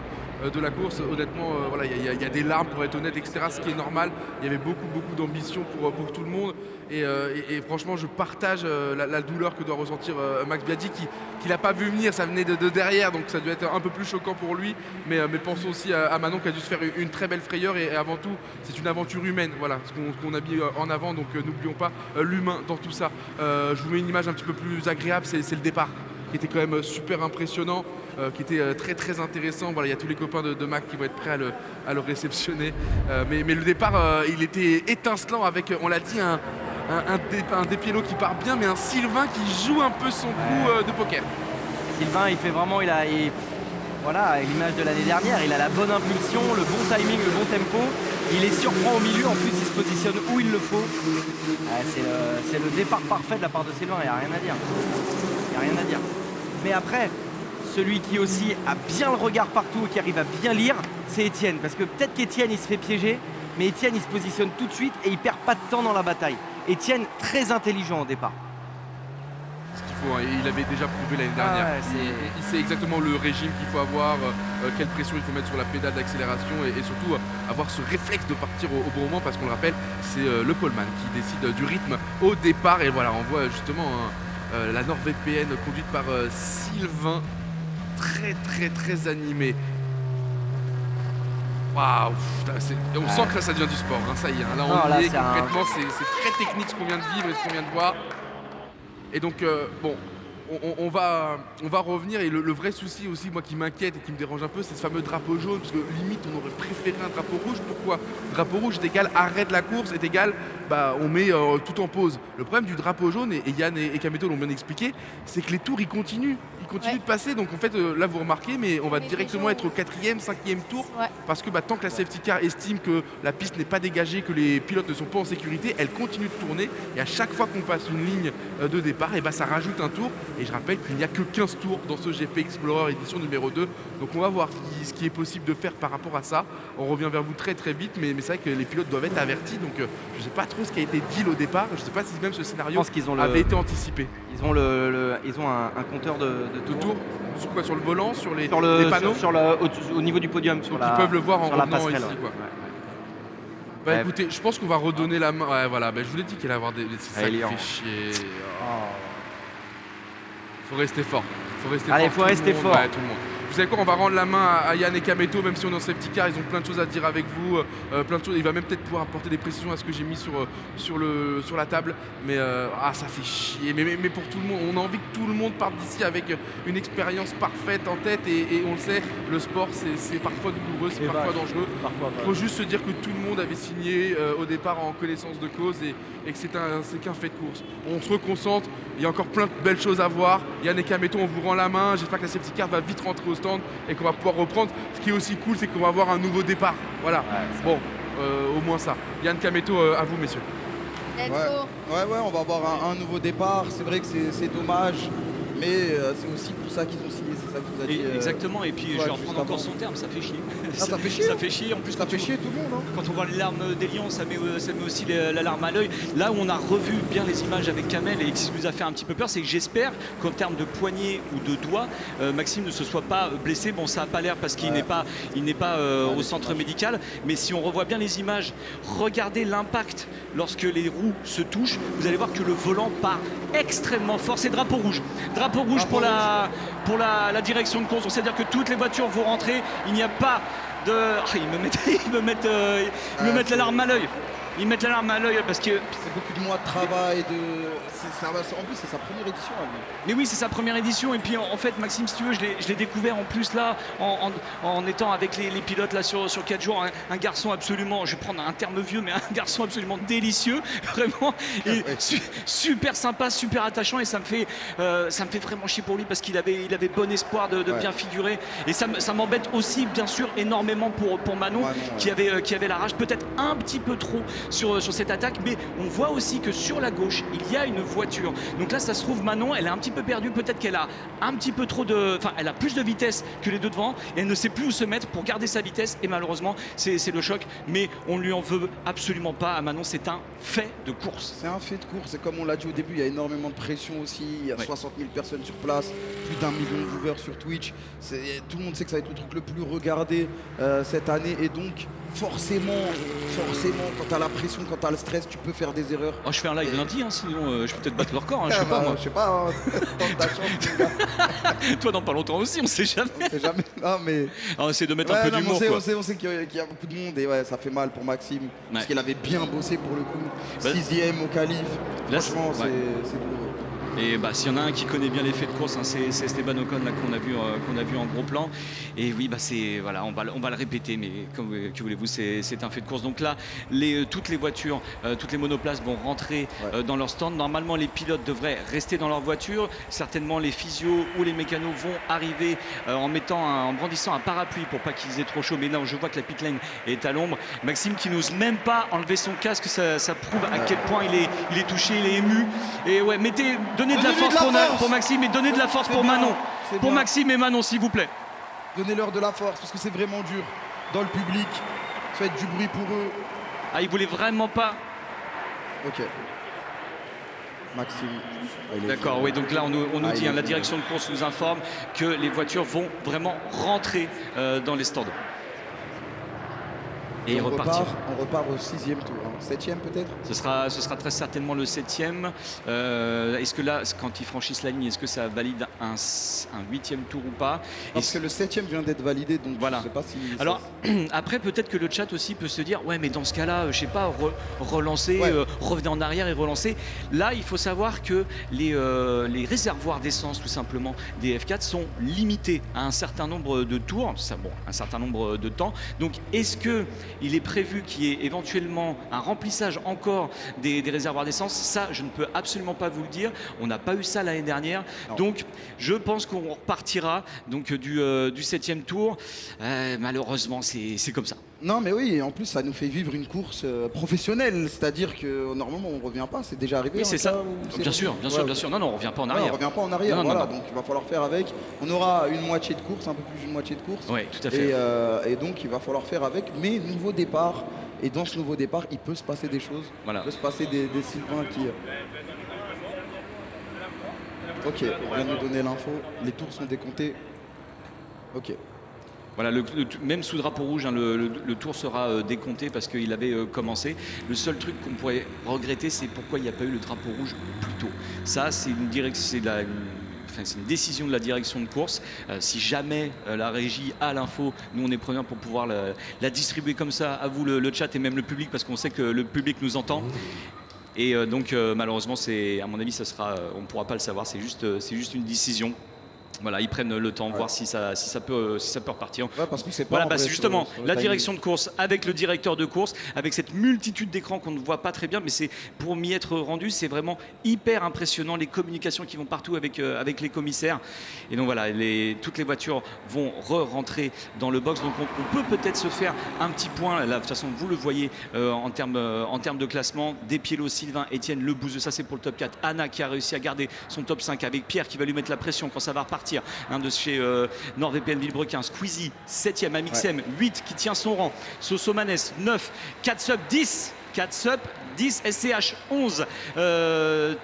de la course. Honnêtement, voilà, il y a des larmes pour être honnête, etc. Ce qui est normal. Il y avait beaucoup d'ambition pour tout le monde. Et franchement, je partage la douleur que doit ressentir Max Biaggi, qui l'a pas vu venir. Ça venait de derrière, donc ça devait être un peu plus choquant pour lui. Mais pensons aussi à Manon qui a dû se faire une très belle frayeur. Et avant tout, c'est une aventure humaine. Voilà, ce qu'on a mis en avant. Donc n'oublions pas l'humain dans tout ça. Je vous mets une image un petit peu plus agréable. C'est le départ, qui était quand même super impressionnant, qui était très très intéressant. Voilà, il y a tous les copains de Mac qui vont être prêts à le réceptionner. Mais le départ, il était étincelant avec, on l'a dit, un Despiello qui part bien, mais un Sylvain qui joue un peu son coup de poker. Sylvain, il fait vraiment, voilà, l'image de l'année dernière, il a la bonne impulsion, le bon timing, le bon tempo. Il les surprend au milieu, en plus il se positionne où il le faut. C'est le départ parfait de la part de Sylvain, il n'y a rien à dire. Il n'y a rien à dire. Mais après, celui qui aussi a bien le regard partout et qui arrive à bien lire, c'est Étienne. Parce que peut-être qu'Étienne il se fait piéger, mais Étienne il se positionne tout de suite et il perd pas de temps dans la bataille. Étienne très intelligent au départ. Il avait déjà prouvé l'année dernière. Il sait exactement le régime qu'il faut avoir, quelle pression il faut mettre sur la pédale d'accélération et surtout avoir ce réflexe de partir au bon moment, parce qu'on le rappelle, c'est le poleman qui décide du rythme au départ. Et voilà, on voit justement la NordVPN conduite par Sylvain, très très très animé. Waouh, on sent que là ça devient du sport, ça y est, là on y est concrètement, c'est très technique ce qu'on vient de vivre et ce qu'on vient de voir. Et donc, bon, on va revenir. Et le vrai souci aussi, moi, qui m'inquiète et qui me dérange un peu, c'est ce fameux drapeau jaune. Parce que limite, on aurait préféré un drapeau rouge. Pourquoi ? Drapeau rouge est égal arrêt de la course, est égal on met tout en pause. Le problème du drapeau jaune, et Yann et Kameto l'ont bien expliqué, c'est que les tours, ils continuent de passer. Donc en fait, là, vous remarquez, mais on va directement être au 4e, 5e tour. Parce que tant que la safety car estime que la piste n'est pas dégagée, que les pilotes ne sont pas en sécurité, elle continue de tourner. Et à chaque fois qu'on passe une ligne de départ, et ça rajoute un tour. Et je rappelle qu'il n'y a que 15 tours dans ce GP Explorer édition numéro 2. Donc on va voir ce qui est possible de faire par rapport à ça. On revient vers vous très très vite, mais c'est vrai que les pilotes doivent être avertis. Donc je ne sais pas trop ce qui a été dit au départ. Je ne sais pas si même ce scénario avait été anticipé. Ils ont un compteur de tours. Sur quoi ? Sur le volant, sur les panneaux, au niveau du podium. Ils peuvent le voir en revenant ici. Écoutez, je pense qu'on va redonner la main. Ouais, voilà, je vous l'ai dit qu'il allait avoir des... Ça lui fait chier. Faut rester fort. Allez, faut rester fort. Ouais, tout le monde. Vous savez quoi, on va rendre la main à Yann et Kameto, même si on est en safety car, ils ont plein de choses à dire avec vous, plein de choses. Il va même peut-être pouvoir apporter des précisions à ce que j'ai mis sur la table. Mais ça fait chier. Mais pour tout le monde, on a envie que tout le monde parte d'ici avec une expérience parfaite en tête. Et on le sait, le sport, c'est parfois douloureux, c'est parfois dangereux. Il faut juste se dire que tout le monde avait signé au départ en connaissance de cause et que c'est qu'un fait de course. On se reconcentre, il y a encore plein de belles choses à voir. Yann et Kameto, on vous rend la main. J'espère que la safety car va vite rentrer au stand et qu'on va pouvoir reprendre. Ce qui est aussi cool, c'est qu'on va avoir un nouveau départ. Voilà. Au moins ça. Yann, Kameto, à vous, messieurs. Ouais, on va avoir un nouveau départ. C'est vrai que c'est dommage, mais c'est aussi pour ça qu'ils ont signé. C'est ça que vous avez dit. Exactement. Et puis je vais reprendre encore son terme. Ça fait chier. Ça fait chier. Ça fait chier. En plus, ça fait chier tout le monde. Quand on voit les larmes des lions, ça met aussi la larme à l'œil. Là où on a revu bien les images avec Kamel et ce qui nous a fait un petit peu peur, c'est que j'espère qu'en termes de poignet ou de doigt, Maxime ne se soit pas blessé. Bon, ça n'a pas l'air parce qu'il n'est pas au centre médical. Mais si on revoit bien les images, regardez l'impact lorsque les roues se touchent. Vous allez voir que le volant part extrêmement fort. C'est drapeau rouge. Drapeau rouge pour la direction de course. C'est-à-dire que toutes les voitures vont rentrer. Il n'y a pas de... Ils me mettent la larme à l'œil. Ils mettent la larme à l'œil parce que... C'est beaucoup de mois de travail, en plus c'est sa première édition à lui. Mais oui, c'est sa première édition. Et puis en fait, Maxime, si tu veux, je l'ai découvert en plus là, en étant avec les pilotes là sur 4 jours. Un garçon absolument, je vais prendre un terme vieux, mais un garçon absolument délicieux, vraiment. Et super sympa, super attachant. Et ça me fait vraiment chier pour lui parce qu'il avait bon espoir de bien figurer. Et ça m'embête aussi, bien sûr, énormément pour Manon qui avait la rage peut-être un petit peu trop sur cette attaque, mais on voit aussi que sur la gauche, il y a une voiture. Donc là, ça se trouve, Manon, elle est un petit peu perdue. Peut-être qu'elle a un petit peu trop de... Enfin, elle a plus de vitesse que les deux devant et elle ne sait plus où se mettre pour garder sa vitesse. Et malheureusement, c'est le choc. Mais on lui en veut absolument pas à Manon. C'est un fait de course. C'est un fait de course. Et comme on l'a dit au début, il y a énormément de pression aussi. Il y a 60 000 personnes sur place, plus d'1 million de viewers sur Twitch. Tout le monde sait que ça va être le truc le plus regardé cette année. Et donc, forcément, quand t'as la pression, quand t'as le stress, tu peux faire des erreurs. Oh, je fais un live lundi, hein, sinon je peux peut-être battre le record. Hein, je sais pas, moi. Je sais pas, hein. Tente ta chance, mon gars. Toi, dans pas longtemps aussi, on sait jamais. On sait jamais. Non, mais... On essaie de mettre un peu d'humour. On sait qu'il y a beaucoup de monde et ouais, ça fait mal pour Maxime. Parce qu'il avait bien bossé pour le coup. 6e au qualif. Franchement, c'est douloureux. Et bah, s'il y en a un qui connaît bien les faits de course, hein, c'est Esteban Ocon là qu'on a vu en gros plan. Et oui, bah voilà, on va le répéter, mais que voulez-vous, c'est un fait de course. Donc là, toutes les voitures, toutes les monoplaces vont rentrer dans leur stand. Normalement, les pilotes devraient rester dans leur voiture. Certainement, les physios ou les mécanos vont arriver en brandissant un parapluie pour pas qu'ils aient trop chaud. Mais non, je vois que la pit lane est à l'ombre. Maxime qui n'ose même pas enlever son casque, ça prouve à quel point il est touché, il est ému. Et ouais, donnez de la force pour Maxime et donnez de la force pour Manon. Pour Maxime et Manon, s'il vous plaît. Donnez-leur de la force parce que c'est vraiment dur. Dans le public, faites du bruit pour eux. Ah, ils voulaient vraiment pas. Ok. Maxime. D'accord, oui, donc là on nous dit, la direction de course nous informe que les voitures vont vraiment rentrer dans les stands. Et on repartir. On repart au 6e tour, hein. 7e peut-être. Ce sera très certainement le 7e. Est-ce que là, quand ils franchissent la ligne, est-ce que ça valide un 8e tour ou pas? Parce que le 7e vient d'être validé, donc voilà. Je sais pas si... Alors, après, peut-être que le chat aussi peut se dire, ouais, mais dans ce cas-là, je sais pas, relancer, revenez en arrière et relancer. Là, il faut savoir que les réservoirs d'essence, tout simplement, des F4 sont limités à un certain nombre de tours, un certain nombre de temps. Donc, est-ce que il est prévu qu'il y ait éventuellement un remplissage encore des réservoirs d'essence? Ça, je ne peux absolument pas vous le dire. On n'a pas eu ça l'année dernière. Non. Donc, je pense qu'on repartira donc, du 7e tour. Malheureusement, c'est comme ça. Non, mais oui, en plus, ça nous fait vivre une course professionnelle. C'est-à-dire que normalement, on ne revient pas. C'est déjà arrivé. Oui, c'est ça. Bien sûr. Non, on ne revient pas en arrière. On ne revient pas en arrière. Non. Donc, il va falloir faire avec. On aura une moitié de course, un peu plus d'une moitié de course. Oui, tout à fait. Et donc, il va falloir faire avec. Mais nouveau départ. Et dans ce nouveau départ, il peut se passer des choses. Voilà. Il peut se passer des Sylvains qui... Ok, on vient de nous donner l'info. Les tours sont décomptés. Ok. Voilà, même sous drapeau rouge, hein, le tour sera décompté parce qu'il avait commencé. Le seul truc qu'on pourrait regretter, c'est pourquoi il n'y a pas eu le drapeau rouge plus tôt. Ça, c'est une décision de la direction de course. Si jamais la régie a l'info, nous on est preneurs pour pouvoir la distribuer comme ça à vous, le chat et même le public, parce qu'on sait que le public nous entend. Et donc malheureusement, à mon avis, on ne pourra pas le savoir. C'est juste une décision. Voilà, ils prennent le temps, voir si ça peut repartir. Ouais, parce que c'est pas c'est justement la direction de course avec le directeur de course, avec cette multitude d'écrans qu'on ne voit pas très bien, mais c'est pour m'y être rendu, c'est vraiment hyper impressionnant, les communications qui vont partout avec les commissaires. Et donc voilà, toutes les voitures vont rentrer dans le box. Donc on peut peut-être se faire un petit point. Là, de toute façon, vous le voyez en termes de classement. Despiello, Sylvain, Étienne, Le Bouzeux, ça c'est pour le top 4. Anna qui a réussi à garder son top 5 avec Pierre qui va lui mettre la pression quand ça va repartir. De chez NordVPN Villebrequin, Squeezy 7e, Amixem 8 qui tient son rang, Sosomanes 9, Catsup 10, 10, SCH 11,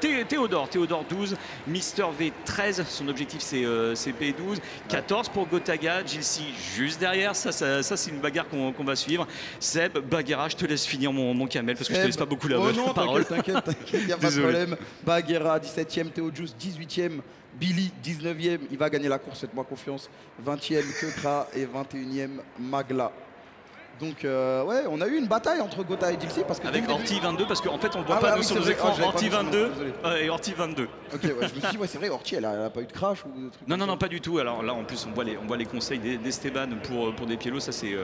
Théodore 12, Mister V 13, son objectif c'est P12, 14 pour Gotaga, Gilsi juste derrière, ça c'est une bagarre qu'on va suivre. Seb, Baguera, je te laisse finir mon camel parce que je te laisse pas beaucoup la parole. T'inquiète, il n'y a pas de problème. Baguera 17e, Théodore 18e, Billy 19e, il va gagner la course, faites-moi confiance. 20e, Kekra et 21e, Magla. Donc ouais, on a eu une bataille entre Gotha et Gilsi parce que avec Orti 22 parce qu'en fait on ne voit pas nous sur nos écrans. Orti 22 et Orti 22. Ok, ouais, je me suis dit c'est vrai, Orti elle a pas eu de crash ou des trucs. Non, pas du tout. Alors là en plus on voit les conseils d'Esteban pour Despiello, ça c'est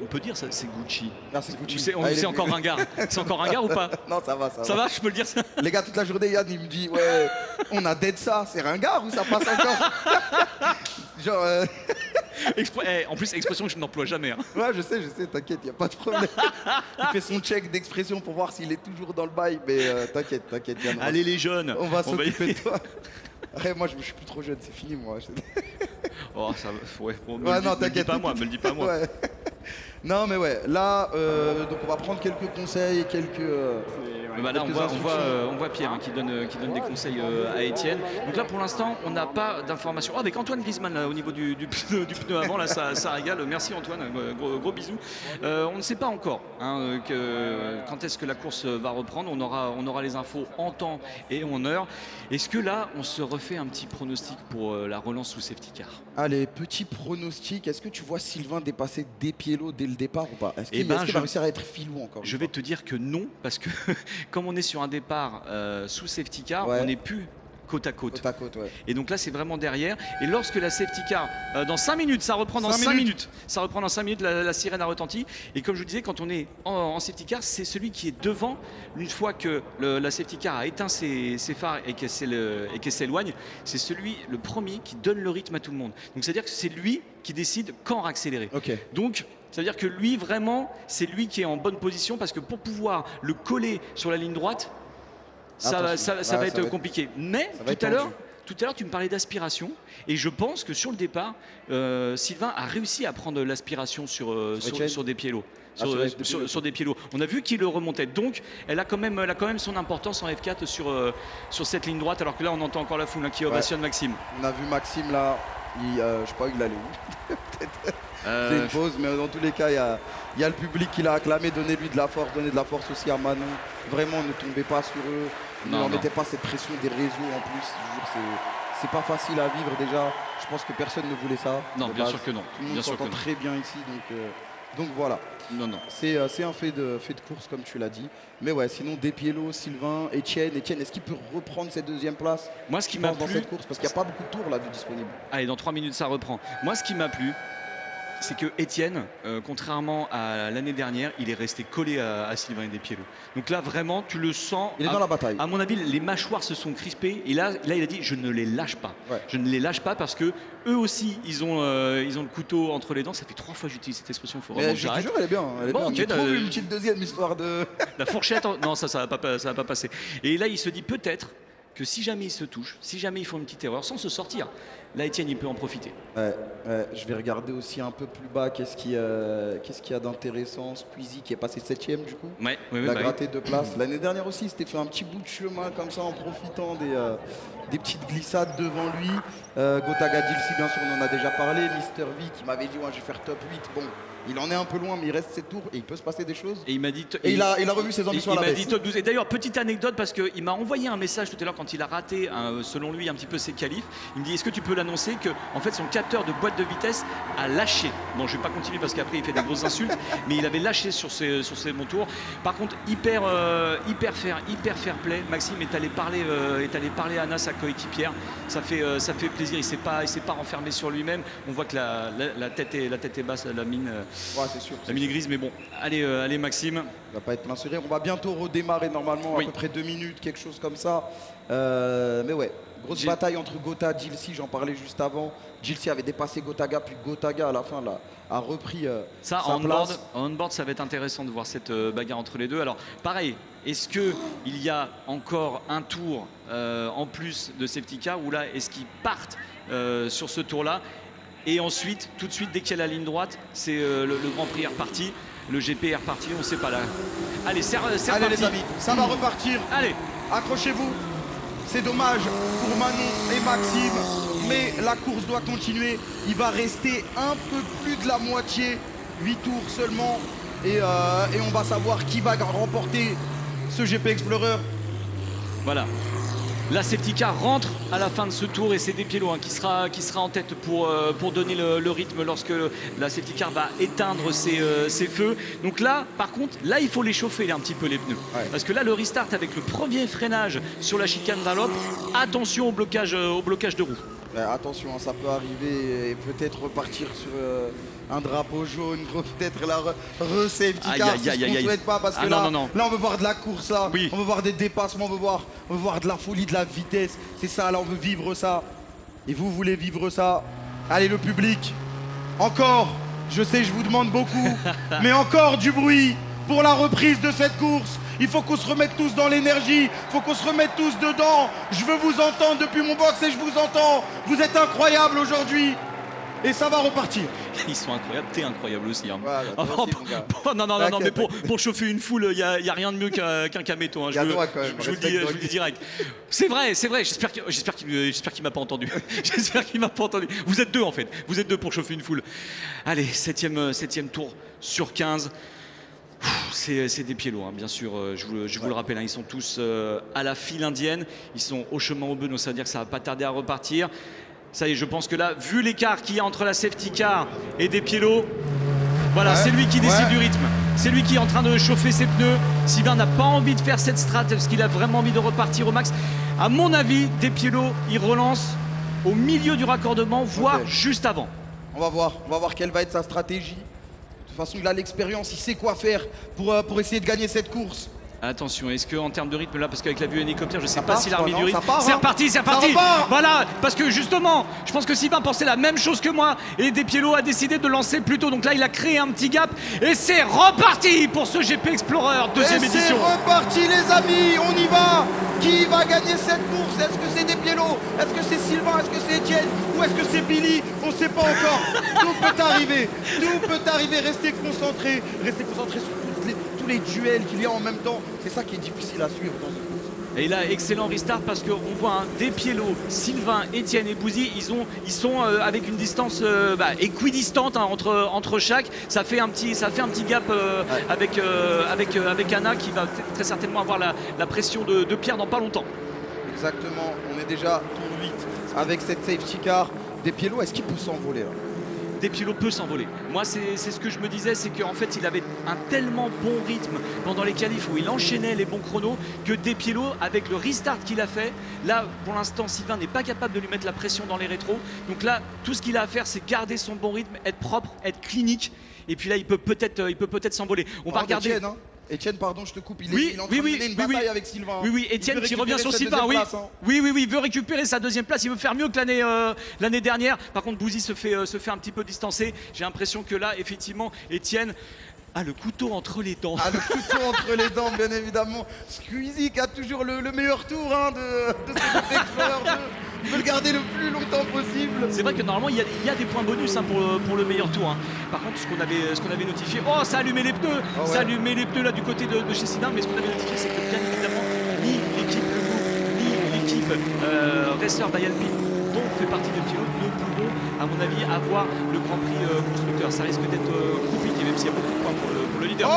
on peut dire ça c'est Gucci. Ah, c'est Gucci. C'est encore ringard. C'est encore ringard ou pas? Non, ça va. Ça va, je peux le dire ça. Les gars, toute la journée Yann il me dit ouais, on a dead ça, c'est ringard ou ça passe encore? Genre En plus, expression que je n'emploie jamais. Hein. Ouais, je sais, t'inquiète, y a pas de problème. Il fait son check d'expression pour voir s'il est toujours dans le bail, mais t'inquiète, Yann. Allez les jeunes, on va s'occuper de toi. Après, moi, je suis plus trop jeune, c'est fini, moi. Oh, ça ouais, bon, ouais, non, me le dis pas moi, me le dis pas moi. Ouais. Non, mais ouais, là, donc on va prendre quelques conseils, Bah là, on voit Pierre qui donne des conseils à Étienne. Donc là, pour l'instant, on n'a pas d'informations. Oh, avec Antoine Griezmann, là, au niveau du pneu avant, là, ça régale. Merci Antoine, gros bisous. On ne sait pas encore hein, quand est-ce que la course va reprendre. On aura les infos en temps et en heure. Est-ce que là, on se refait un petit pronostic pour la relance sous safety car? Allez, petit pronostic. Est-ce que tu vois Sylvain dépasser Despiello dès le départ ou pas? Est-ce qu'il va réussir à être filou encore? Je vais te dire que non, parce que comme on est sur un départ sous safety car, on n'est plus côte à côte. Ouais. Et donc là, c'est vraiment derrière. Et lorsque la safety car, dans 5 minutes, ça reprend dans 5 minutes. Ça reprend dans 5 minutes, la sirène a retenti. Et comme je vous disais, quand on est en safety car, c'est celui qui est devant. Une fois que la safety car a éteint ses phares et qu'elle s'éloigne, c'est le premier qui donne le rythme à tout le monde. Donc c'est-à-dire que c'est lui qui décide quand accélérer. Okay. Donc, ça veut dire que lui, vraiment, c'est lui qui est en bonne position parce que pour pouvoir le coller sur la ligne droite, ça va être compliqué. Mais tout à l'heure, tu me parlais d'aspiration et je pense que sur le départ, Sylvain a réussi à prendre l'aspiration sur Despiello. Sur Despiello. On a vu qu'il le remontait. Donc, elle a quand même son importance en F4 sur cette ligne droite. Alors que là, on entend encore la foule qui ovationne Maxime. On a vu Maxime là. Je sais pas où il allait où. C'est une pause, mais dans tous les cas, il y a le public qui l'a acclamé. Donnez-lui de la force, donnez de la force aussi à Manon. Vraiment, ne tombez pas sur eux. Ne leur mettez pas cette pression des réseaux en plus. Je jure, c'est pas facile à vivre déjà. Je pense que personne ne voulait ça. Non, bien sûr que non. Tout le monde s'entend très bien ici, donc voilà. Non. C'est un fait de course comme tu l'as dit. Mais ouais, sinon Despiello, Sylvain, Étienne, est-ce qu'il peut reprendre cette deuxième place? Moi, ce qui m'a plu dans cette course, parce qu'il n'y a pas beaucoup de tours là de disponibles. Allez, dans 3 minutes, ça reprend. Moi, ce qui m'a plu, c'est que Étienne, contrairement à l'année dernière, il est resté collé à Sylvain et Despiello. Donc là, vraiment, tu le sens. Il est dans la bataille. À mon avis, les mâchoires se sont crispées. Et là, il a dit, je ne les lâche pas. Ouais. Je ne les lâche pas parce que eux aussi, ils ont le couteau entre les dents. Ça fait 3 fois que j'utilise cette expression. Faut vraiment que j'arrête. Je te jure, elle est bien. Bon, okay, trouve une petite deuxième histoire de. La fourchette, non, ça va pas passer. Et là, il se dit peut-être que si jamais ils se touchent, si jamais ils font une petite erreur sans se sortir, là Étienne il peut en profiter. Je vais regarder aussi un peu plus bas qu'est-ce qu'il y a d'intéressant. Squeezie qui est passé 7ème du coup. Oui, il a gratté 2 places. L'année dernière aussi, il s'était fait un petit bout de chemin comme ça en profitant des petites glissades devant lui. Gotaga Dilsi, bien sûr, on en a déjà parlé. Mister V qui m'avait dit ouais, je vais faire top 8. Bon, il en est un peu loin, mais il reste 7 tours et il peut se passer des choses. Et il m'a dit. Il a revu ses ambitions à la baisse. Il m'a dit top 12. Et d'ailleurs, petite anecdote, parce qu'il m'a envoyé un message tout à l'heure quand il a raté, selon lui, un petit peu ses qualifs. Il me dit est-ce que tu peux l'annoncer que en fait son capteur de boîte de vitesse a lâché. Bon, je vais pas continuer parce qu'après il fait des grosses insultes, mais il avait lâché sur ses bons tours. Par contre, hyper fair play. Maxime est allé parler à Anna, sa coéquipière. Ça fait plaisir. Il s'est pas renfermé sur lui-même. On voit que la tête est basse, la mine. Ouais, c'est sûr. La mine est grise, mais bon. Allez Maxime. Il va pas être plein sourire. On va bientôt redémarrer normalement, à peu près 2 minutes, quelque chose comme ça. Mais ouais, grosse bataille entre Gota et Dilsi, j'en parlais juste avant. Dilsi avait dépassé Gotaga, puis Gotaga à la fin là, a repris ça, sa place. En on-board, ça va être intéressant de voir cette bagarre entre les deux. Alors pareil, est-ce qu'il y a encore un tour en plus de safety car ou là, est-ce qu'ils partent sur ce tour-là? Et ensuite, tout de suite, dès qu'il y a la ligne droite, c'est le Grand Prix est reparti. Le GP est reparti, on ne sait pas là. Allez, c'est reparti. Allez les amis, ça va repartir. Allez, accrochez-vous. C'est dommage pour Manon et Maxime, mais la course doit continuer. Il va rester un peu plus de la moitié, 8 tours seulement. Et on va savoir qui va remporter ce GP Explorer. Voilà. La safety car rentre à la fin de ce tour et c'est Despiello qui sera en tête pour donner le rythme lorsque la safety car va éteindre ses feux. Donc là, par contre, là il faut les chauffer un petit peu les pneus. Ouais. Parce que là, le restart avec le premier freinage sur la chicane d'Alop, attention au blocage de roue. Attention, ça peut arriver et peut-être repartir sur un drapeau jaune, peut-être la re-safety car, c'est ce qu'on ne souhaite pas parce que là on veut voir de la course, là. Oui. On veut voir des dépassements, on veut voir de la folie, de la vitesse, c'est ça, là on veut vivre ça. Et vous voulez vivre ça. Allez le public, Encore, je sais, je vous demande beaucoup, mais encore du bruit pour la reprise de cette course. Il faut qu'on se remette tous dans l'énergie, il faut qu'on se remette tous dedans. Je veux vous entendre depuis mon box et je vous entends. Vous êtes incroyables aujourd'hui. Et ça va repartir. Ils sont incroyables, t'es incroyable aussi. Hein. Voilà, aussi, mon gars. Non, mais pour chauffer une foule, il n'y a rien de mieux qu'un caméto. Hein. Je vous le dis direct. C'est vrai, j'espère qu'il m'a pas entendu. J'espère qu'il m'a pas entendu. Vous êtes deux en fait, vous êtes deux pour chauffer une foule. Allez, septième tour sur 15. C'est des pieds lourds, hein, bien sûr, je vous le rappelle, hein, ils sont tous à la file indienne, ils sont au chemin au bœuf, donc ça veut dire que ça va pas tarder à repartir. Ça y est, je pense que là, vu l'écart qu'il y a entre la safety car et des pieds-lots, voilà, c'est lui qui décide du rythme. C'est lui qui est en train de chauffer ses pneus. Sylvain n'a pas envie de faire cette strat parce qu'il a vraiment envie de repartir au max. À mon avis, des pieds-lots, il relance au milieu du raccordement, voire juste avant. On va voir quelle va être sa stratégie. De toute façon, il a l'expérience, il sait quoi faire pour essayer de gagner cette course. Attention, est-ce qu'en termes de rythme là, parce qu'avec la vue hélicoptère, je sais pas s'il a remis du rythme. C'est reparti. Voilà, parce que justement, je pense que Sylvain pensait la même chose que moi et Despiello a décidé de lancer plus tôt. Donc là, il a créé un petit gap et c'est reparti pour ce GP Explorer deuxième édition. C'est reparti les amis, on y va. Qui va gagner cette course? Est-ce que c'est Despiello? Est-ce que c'est Sylvain? Est-ce que c'est Etienne? Ou est-ce que c'est Billy? On ne sait pas encore. Tout peut arriver. Restez concentrés sur tous les duels qu'il y a en même temps. C'est ça qui est difficile à suivre dans ce course. Et là, excellent restart parce qu'on voit Despiello, Sylvain, Etienne et Bouzy, ils sont avec une distance équidistante hein, entre chaque. Ça fait un petit gap avec Anna qui va très certainement avoir la pression de Pierre dans pas longtemps. Exactement, on est déjà tour 8 avec cette safety car. Despiello, est-ce qu'il peut s'envoler là? Despiello peut s'envoler. Moi, c'est ce que je me disais, c'est qu'en fait, il avait un tellement bon rythme pendant les qualifs où il enchaînait les bons chronos que Despiello, avec le restart qu'il a fait, là, pour l'instant, Sylvain n'est pas capable de lui mettre la pression dans les rétros. Donc là, tout ce qu'il a à faire, c'est garder son bon rythme, être propre, être clinique. Et puis là, il peut peut-être s'envoler. On va regarder. Etienne, pardon, je te coupe. Il est en train de mener une bataille avec Sylvain. Oui, Etienne qui revient sur Sylvain. Oui, il veut récupérer sa deuxième place. Il veut faire mieux que l'année dernière. Par contre, Bouzy se fait un petit peu distancer. J'ai l'impression que là, effectivement, Etienne a le couteau entre les dents. Bien évidemment. Squeezie qui a toujours le meilleur tour hein, de ce GP Explorer 2. Il veut le garder le plus longtemps possible. C'est vrai que normalement il y a des points bonus hein, pour le meilleur tour. Hein. Par contre, ce qu'on avait notifié, ça a allumé les pneus. Ça a allumé les pneus là du côté de chez Sylvain. Mais ce qu'on avait notifié, c'est que bien évidemment, ni l'équipe ni l'équipe Racer by Alpine, dont fait partie de Pilote, ne pourront, à mon avis, avoir le Grand Prix constructeur. Ça risque d'être compliqué, même s'il y a beaucoup de points pour le leader.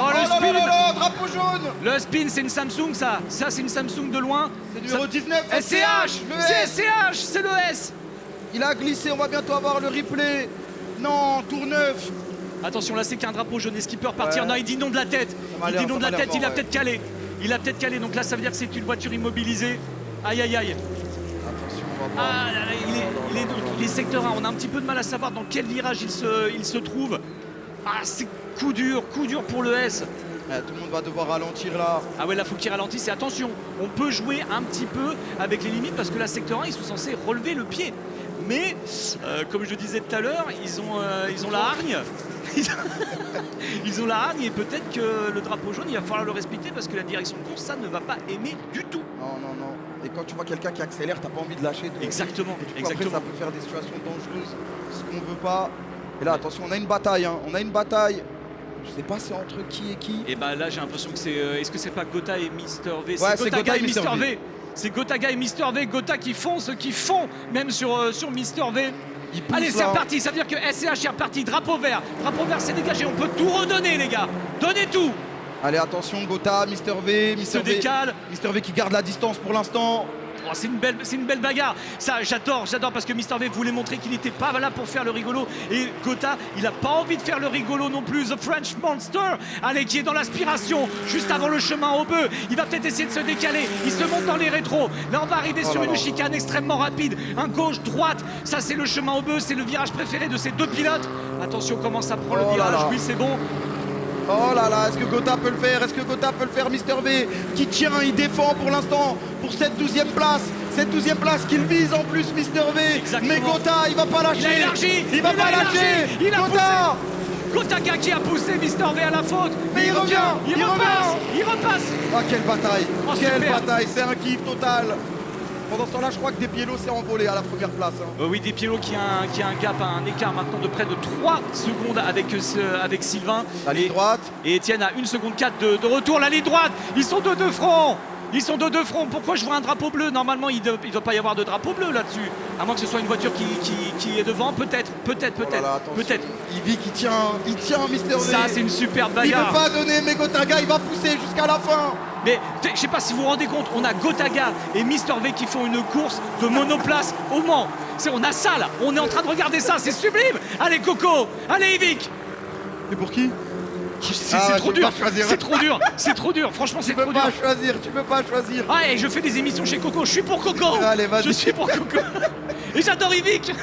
Le spin, drapeau jaune. Le spin, c'est une Samsung, ça. Ça, c'est une Samsung de loin. C'est numéro 19. SCH. C'est SCH, c'est le S. Il a glissé, on va bientôt avoir le replay. Non, tour 9. Attention, là, c'est qu'un drapeau jaune. Est-ce qu'il peut repartir? Non, il dit non de la tête. Il dit non de la tête, il a peut-être calé. Il a peut-être calé, donc là, ça veut dire que c'est une voiture immobilisée. Aïe. Attention, on va voir. Il est secteur 1. On a un petit peu de mal à savoir dans quel virage il se trouve. C'est coup dur pour le S. Tout le monde va devoir ralentir là. Ah ouais, là, faut qu'il ralentisse. Et attention, on peut jouer un petit peu avec les limites parce que la secteur 1, ils sont censés relever le pied. Mais, comme je le disais tout à l'heure, ils ont la hargne. Ils ont la hargne et peut-être que le drapeau jaune, il va falloir le respecter parce que la direction de course, ça ne va pas aimer du tout. Non. Et quand tu vois quelqu'un qui accélère, t'as pas envie de lâcher. Exactement. Après, ça peut faire des situations dangereuses, ce qu'on veut pas. Et là, attention, on a une bataille. Je sais pas c'est entre qui et qui. Et bah là, j'ai l'impression que c'est. Est-ce que c'est pas Gotha et Mister V? Ouais, c'est Gotha et Mister V. C'est Gotaga et Mister V. Gotha qui font ce qu'ils font, même sur Mister V. Allez, c'est reparti. Ça veut dire que SCH est reparti. Drapeau vert. Drapeau vert, c'est dégagé. On peut tout redonner, les gars. Donnez tout. Allez, attention, Gotha, Mister V. Mister V décale. Mister V qui garde la distance pour l'instant. C'est une belle bagarre. Ça, j'adore parce que Mister V voulait montrer qu'il n'était pas là pour faire le rigolo. Et Gotha, il n'a pas envie de faire le rigolo non plus. The French Monster, allez, qui est dans l'aspiration, juste avant le chemin au bœuf. Il va peut-être essayer de se décaler. Il se monte dans les rétros. Là, on va arriver sur une chicane extrêmement rapide. Un gauche-droite. Ça, c'est le chemin au bœuf. C'est le virage préféré de ces deux pilotes. Attention, comment ça prend le virage. Oui, c'est bon. Oh là là, est-ce que Gotha peut le faire? Mister V qui tient, il défend pour l'instant pour cette 12e place. cette 12e place qu'il vise en plus, Mister V. Exactement. Mais Gotha, il va pas lâcher. Il a élargi. Il va pas élargi. lâcher. Il a Gotha. poussé. Gotaga qui a poussé Mister V à la faute. Mais il revient. Il repasse. Il repasse. Ah, quelle bataille. Oh, Quelle super. bataille. C'est un kiff total. Pendant ce temps-là, je crois que Despiello s'est envolé à la première place. Hein. Oui, Despiello qui a un gap, un écart maintenant de près de 3 secondes avec Sylvain. La ligne droite. Et Étienne a 1 seconde 4 de retour. La ligne droite, ils sont de deux fronts. Ils sont de deux fronts. Pourquoi je vois un drapeau bleu? Normalement, il ne doit pas y avoir de drapeau bleu là-dessus. À moins que ce soit une voiture qui est devant. Peut-être. Oh là là, attention. Peut-être. Ivy qui tient Mister V. Ça, c'est une superbe Il bagarre. ne veut pas donner, mais Gotaga, il va pousser jusqu'à la fin. Mais je sais pas si vous vous rendez compte, on a Gotaga et Mister V qui font une course de monoplace au Mans. On a ça là, on est en train de regarder ça, c'est sublime. Allez Coco, allez Yvick. Et pour qui? C'est Ah, trop tu peux dur, pas choisir. c'est trop dur, franchement c'est trop Tu dur. peux pas choisir. Ah, et je fais des émissions chez Coco, je suis pour Coco. Allez, vas-y. Je suis pour Coco. Et j'adore Yvick.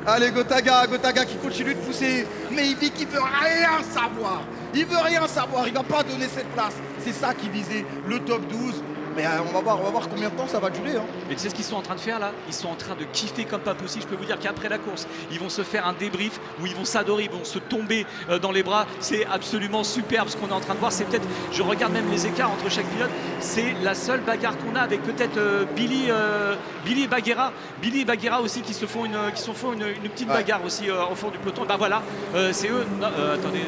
Allez, Gotaga qui continue de pousser. Mais Yvick, il veut rien savoir. Il veut rien savoir, il va pas donner cette place. C'est ça qui visait le top 12. Mais on va voir combien de temps ça va durer. Hein. Et tu sais ce qu'ils sont en train de faire là? Ils sont en train de kiffer comme pas possible. Je peux vous dire qu'après la course, ils vont se faire un débrief où ils vont s'adorer, ils vont se tomber dans les bras. C'est absolument superbe ce qu'on est en train de voir. C'est peut-être, je regarde même les écarts entre chaque pilote. C'est la seule bagarre qu'on a avec peut-être Billy et Bagheera. Billy et Bagheera aussi qui se font une petite bagarre aussi au fond du peloton. Bah voilà, c'est eux. Non, attendez.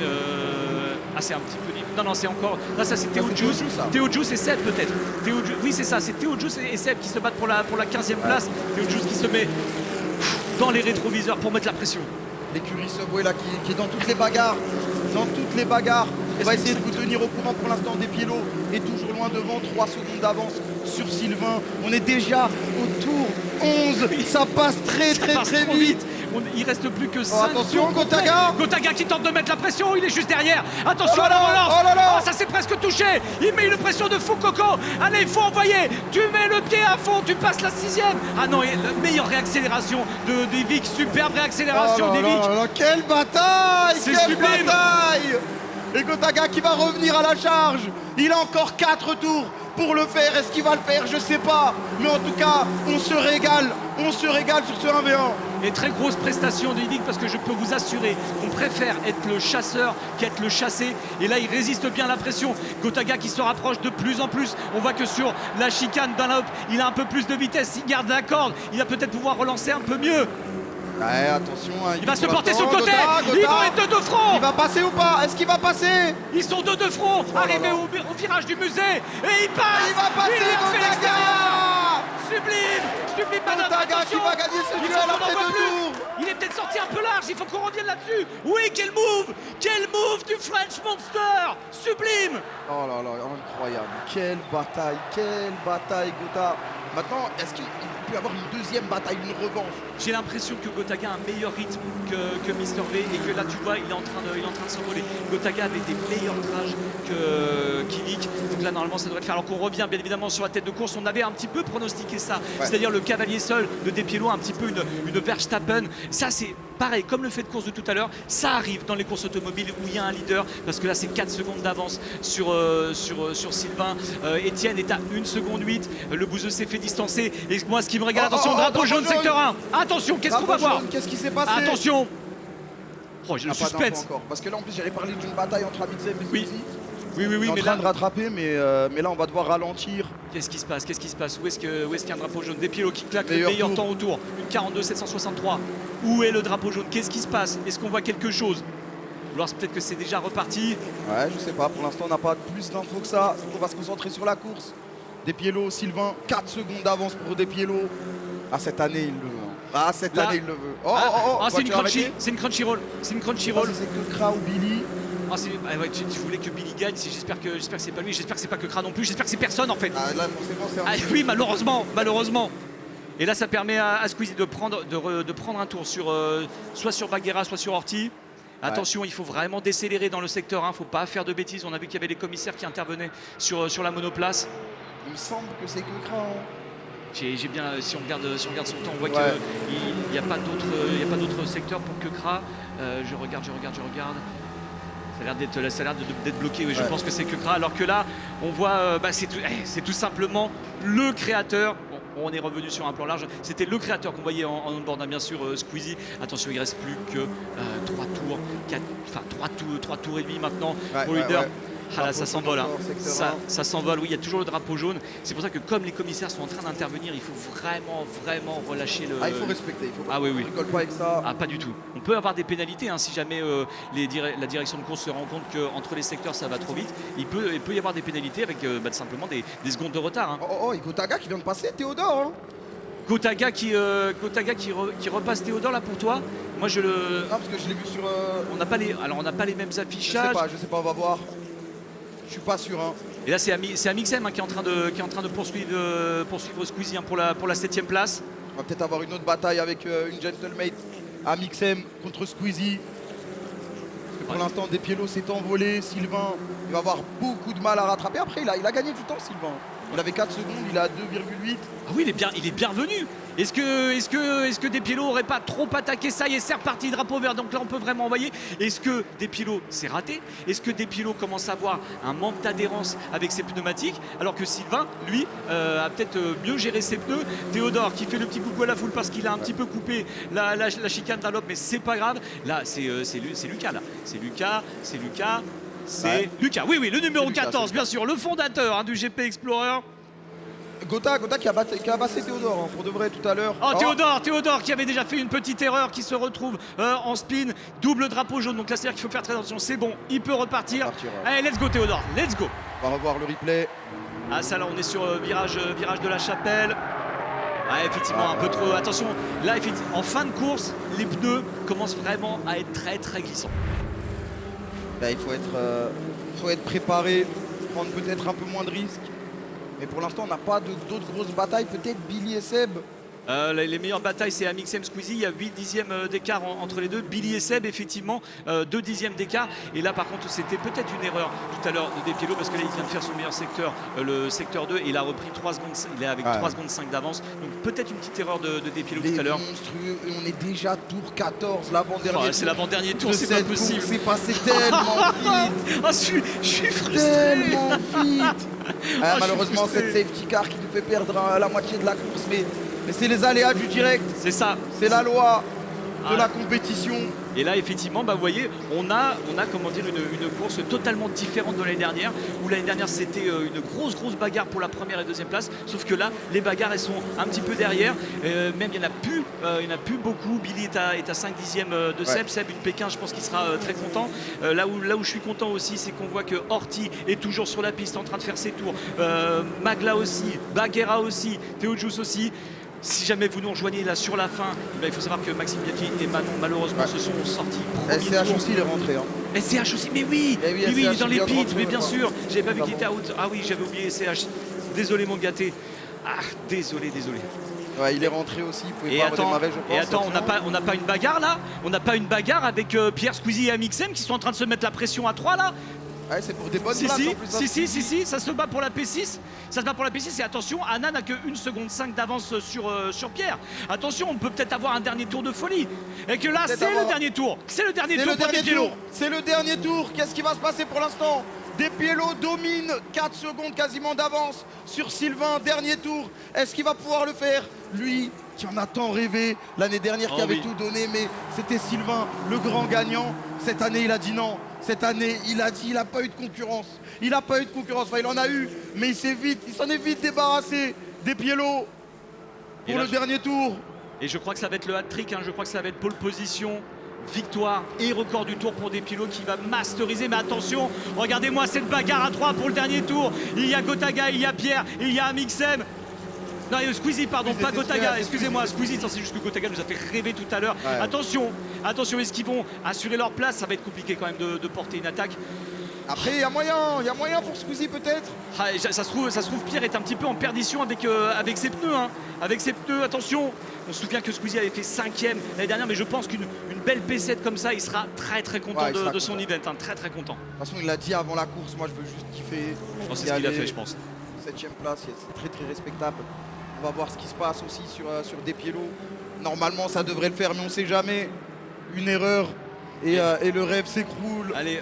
Ah, c'est un petit peu. Non, c'est encore. Là, ça c'est Théo Juice. Théo Juice et Seb peut-être. Oui, c'est ça, c'est Théo Juice et Seb qui se battent pour la 15e place. Théo Juice qui se met dans les rétroviseurs pour mettre la pression. L'écurie Subway là qui est dans toutes les bagarres. Dans toutes les bagarres. On va essayer de vous tenir au courant pour l'instant. Despiello est toujours loin devant, 3 secondes d'avance sur Sylvain. On est déjà au tour 11. Ça passe très vite. Il reste plus que 5 attention, tours. Gotaga qui tente de mettre la pression, il est juste derrière. Attention à la relance. Oh, ça s'est presque touché. Il met une pression de fou Coco. Allez, il faut envoyer. Tu mets le pied à fond, tu passes la 6e. Ah non, et la meilleure réaccélération d'Yvick. Superbe réaccélération d'Yvick. Quelle bataille. C'est quelle sublime. bataille. Et Gotaga qui va revenir à la charge. Il a encore 4 tours pour le faire. Est-ce qu'il va le faire? Je sais pas. Mais en tout cas, on se régale. On se régale sur ce 1v1. Et très grosse prestation de Yvick parce que je peux vous assurer qu'on préfère être le chasseur qu'être le chassé. Et là, il résiste bien à la pression. Gotaga qui se rapproche de plus en plus. On voit que sur la chicane Dunlop, il a un peu plus de vitesse. Il garde la corde. Il va peut-être pouvoir relancer un peu mieux. Ouais, attention. Hein, il va se porter sur le côté. Ils vont être de deux fronts. Il va passer ou pas? Est-ce qu'il va passer? Ils sont de deux fronts. Arrivé au virage du musée. Et il passe. Il va passer, Gotaga. Sublime manœuvre, attention. Qui va gagner ce duel après 2 tours. Il est peut-être sorti un peu large, il faut qu'on revienne là-dessus. Oui, quel move du French Monster. Sublime. Oh là là, incroyable. Quelle bataille, Gotha. Maintenant, est-ce qu'il peut y avoir une deuxième bataille, une revanche? J'ai l'impression que Gotaga a un meilleur rythme que Mister V et que là tu vois il est en train de s'envoler. Gotaga avait des meilleurs virages qu'Yvick. Donc là normalement ça devrait le faire. Alors qu'on revient bien évidemment sur la tête de course, on avait un petit peu pronostiqué ça. Ouais. C'est-à-dire le cavalier seul de Despiello, un petit peu une Verstappen. Ça c'est pareil, comme le fait de course de tout à l'heure, ça arrive dans les courses automobiles où il y a un leader, parce que là c'est 4 secondes d'avance sur Sylvain. Étienne est à 1 seconde 8, le bouseux s'est fait distancer. Et moi ce qui me régale, attention, drapeau jaune secteur 1. Attention, qu'est-ce qu'on va voir? Qu'est-ce qui s'est passé? Attention. Oh, j'ai le suspense. Encore. Parce que là en plus j'allais parler d'une bataille entre Amitsem et Oui, mais en train de rattraper, mais là on va devoir ralentir. Qu'est-ce qui se passe? Où est-ce qu'il y a un drapeau jaune? Despiello qui claque le meilleur temps au tour. Une 42,763. Où est le drapeau jaune? Qu'est-ce qui se passe? Est-ce qu'on voit quelque chose? Ou alors peut-être que c'est déjà reparti. Ouais, je sais pas. Pour l'instant on n'a pas plus d'infos que ça. On va se concentrer sur la course. Despiello, Sylvain, 4 secondes d'avance pour Despiello. Ah, cette année il le veut. Il le veut. C'est une Crunchyroll. C'est une Crunchyroll. C'est que Kra ou Billy. Ouais, tu voulais que Billy gagne, j'espère que c'est pas lui, j'espère que c'est pas que Kra non plus, j'espère que c'est personne en fait. Là forcément c'est oui, malheureusement. Et là ça permet à Squeezie de prendre un tour soit sur Bagheera, soit sur Orti. Attention, il faut vraiment décélérer dans le secteur 1, faut pas faire de bêtises. On a vu qu'il y avait les commissaires qui intervenaient sur la monoplace. Il me semble que c'est que Kra. J'ai bien, si on regarde son temps, on voit qu'il n'y a pas d'autre secteur pour que Kra. Je regarde. Ça a l'air d'être bloqué, oui, je pense que c'est que Kra. Alors que là, on voit, c'est tout simplement le créateur. on est revenu sur un plan large. C'était le créateur qu'on voyait en on-board, hein, bien sûr, Squeezie. Attention, il reste plus que 3 tours, 3 tours et demi maintenant pour leader. Ah là, ça s'envole, hein. Ça s'envole, oui, il y a toujours le drapeau jaune. C'est pour ça que comme les commissaires sont en train d'intervenir, il faut vraiment relâcher le... Ah, il faut respecter, il faut pas, oui. on rigole pas avec ça. Ah, pas du tout. On peut avoir des pénalités, hein, si jamais la direction de course se rend compte qu'entre les secteurs ça va trop vite. Il peut y avoir des pénalités avec simplement des secondes de retard. Hein. Et Gotaga qui vient de passer Théodore. Hein. Gotaga qui repasse Théodore là pour toi. Moi je le... Non, parce que je l'ai vu sur... On n'a pas les mêmes affichages. Je sais pas, on va voir. Je suis pas sûr. Hein. Et là c'est Amixem, hein, qui est en train de poursuivre Squeezie, hein, pour la 7ème place. On va peut-être avoir une autre bataille avec une gentlemate. Amixem contre Squeezie. Pour l'instant, Despiello s'est envolé. Sylvain, il va avoir beaucoup de mal à rattraper. Après, il a gagné du temps, Sylvain. Il avait 4 secondes, il est à 2,8. Ah oui, il est bien revenu. Est-ce que Despiello aurait pas trop attaqué ça? Et c'est reparti, drapeau vert. Donc là, on peut vraiment envoyer. Est-ce que Despiello s'est raté? Est-ce que Despiello commence à avoir un manque d'adhérence avec ses pneumatiques? Alors que Sylvain, lui, a peut-être mieux géré ses pneus. Théodore qui fait le petit coucou à la foule parce qu'il a un petit peu coupé la chicane d'Allop, mais c'est pas grave. Là, c'est Lucas. Là. C'est Lucas. C'est Lucas, oui, le numéro 14, bien sûr, le fondateur, hein, du GP Explorer. Gotha qui a bassé Théodore, hein, pour de vrai tout à l'heure. Oh, Théodore qui avait déjà fait une petite erreur, qui se retrouve en spin, double drapeau jaune. Donc là, c'est-à-dire qu'il faut faire très attention. C'est bon, il peut repartir. Allez, let's go Théodore, let's go. On va revoir le replay. Ah, ça là, on est sur virage de la Chapelle. Ah, effectivement, un peu trop. Attention, là, en fin de course, les pneus commencent vraiment à être très glissants. Là, il faut être préparé, prendre peut-être un peu moins de risques. Mais pour l'instant, on n'a pas d'autres grosses batailles. Peut-être Billy et Seb. Les meilleures batailles, c'est Amixem Squeezie. Il y a 8 dixièmes d'écart entre les deux. Billy et Seb, effectivement, 2 dixièmes d'écart. Et là, par contre, c'était peut-être une erreur tout à l'heure de Despiello, parce que là, il vient de faire son meilleur secteur, le secteur 2, et il a repris 3 secondes. Il est avec 3 secondes 5 d'avance. Donc peut-être une petite erreur de Despiello tout à l'heure. Monstrueux. Et on est déjà tour 14, l'avant-dernier. C'est l'avant-dernier tour, c'est pas possible. C'est passé tellement vite. Ah, je suis frustré. Tellement vite. Malheureusement, cette safety car qui nous fait perdre la moitié de la course, mais c'est les aléas du direct. C'est ça. C'est la loi de la compétition. Et là, effectivement, vous voyez, on a comment dire, une course totalement différente de l'année dernière, où l'année dernière, c'était une grosse bagarre pour la première et deuxième place. Sauf que là, les bagarres, elles sont un petit peu derrière. Même, il n'y en a plus beaucoup. Billy est à 5 dixièmes de Seb. Ouais. Seb, une Pékin, je pense qu'il sera très content. Là où je suis content aussi, c'est qu'on voit que Horty est toujours sur la piste en train de faire ses tours. Magla aussi, Baguera aussi, Théodjous aussi. Si jamais vous nous rejoignez là sur la fin, il faut savoir que Maxime Biaggi et Manon malheureusement se sont sortis. SCH aussi il est rentré. Hein. SCH aussi, mais oui, il est dans les pits, mais bien sûr. J'avais pas vu qu'il était out. Ah oui, j'avais oublié SCH. Désolé mon gâté. Ah, désolé. Ouais, il est rentré aussi, il pouvait pas redémarrer, je pense. Et attends, on n'a pas une bagarre là? On n'a pas une bagarre avec Pierre Squeezie et Amixem qui sont en train de se mettre la pression à 3 là? Ouais, c'est pour des bonnes places en plus. Si, ça se bat pour la P6. Ça se bat pour la P6 et attention, Anna n'a que 1 seconde 5 d'avance sur Pierre. Attention, on peut peut-être avoir un dernier tour de folie. Et que là, c'est le dernier tour. C'est le dernier tour pour Despiello. C'est le dernier tour. Qu'est-ce qui va se passer pour l'instant? Despiello domine, 4 secondes quasiment d'avance sur Sylvain, dernier tour. Est-ce qu'il va pouvoir le faire? Lui qui en a tant rêvé l'année dernière, qui avait tout donné, mais c'était Sylvain, le grand gagnant. Cette année, il a dit non. Cette année, il a dit, il n'a pas eu de concurrence. Il n'a pas eu de concurrence. Enfin, il en a eu, mais il s'en est vite débarrassé. Despiello pour le dernier tour. Et je crois que ça va être le hat-trick. Je crois que ça va être pole position, victoire et record du tour pour Despiello qui va masteriser. Mais attention, regardez-moi cette bagarre à 3 pour le dernier tour. Il y a Gotaga, il y a Pierre, il y a Amixem. Non, Squeezie, pardon, pas Gotaga, excusez-moi, Squeezie, c'est juste que Gotaga nous a fait rêver tout à l'heure. Ouais. Attention, est-ce qu'ils vont assurer leur place? Ça va être compliqué quand même de porter une attaque. Après, il y a moyen pour Squeezie peut-être. Ah, ça se trouve, Pierre est un petit peu en perdition avec ses pneus. Avec ses pneus, attention. On se souvient que Squeezie avait fait 5ème l'année dernière, mais je pense qu'une belle P7 comme ça, il sera très content de son event, très content. De toute façon, il l'a dit avant la course, moi je veux juste kiffer. C'est ce qu'il a fait, je pense. 7ème place, c'est très respectable. On va voir ce qui se passe aussi sur Despiello. Normalement, ça devrait le faire, mais on ne sait jamais. Une erreur et le rêve s'écroule. Allez,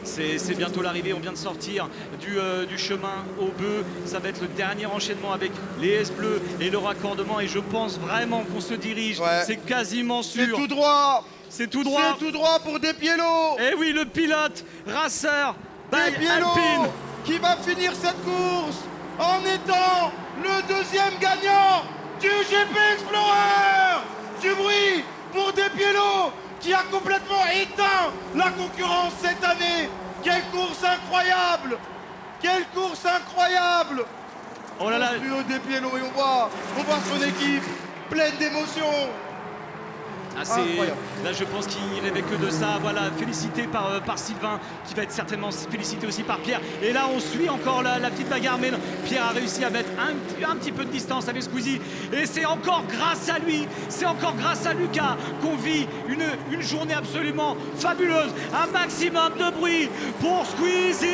C'est bientôt l'arrivée, on vient de sortir du chemin au bœuf. Ça va être le dernier enchaînement avec les S bleus et le raccordement. Et je pense vraiment qu'on se dirige, c'est quasiment sûr. C'est tout droit. C'est tout droit. C'est tout droit pour Despiello. Et oui, le pilote, racer, by Despiello Alpine. qui va finir cette course en étant le deuxième gagnant du GP Explorer. Du bruit pour Despiello qui a complètement éteint la concurrence cette année. Quelle course incroyable! Quelle course incroyable! Oh là là! Despiello et on voit son équipe pleine d'émotion. Là, je pense qu'il rêvait que de ça. Voilà, félicité par Sylvain, qui va être certainement félicité aussi par Pierre. Et là, on suit encore la petite bagarre, mais Pierre a réussi à mettre un petit peu de distance avec Squeezie. Et c'est encore grâce à lui, c'est encore grâce à Lucas qu'on vit une journée absolument fabuleuse. Un maximum de bruit pour Squeezie!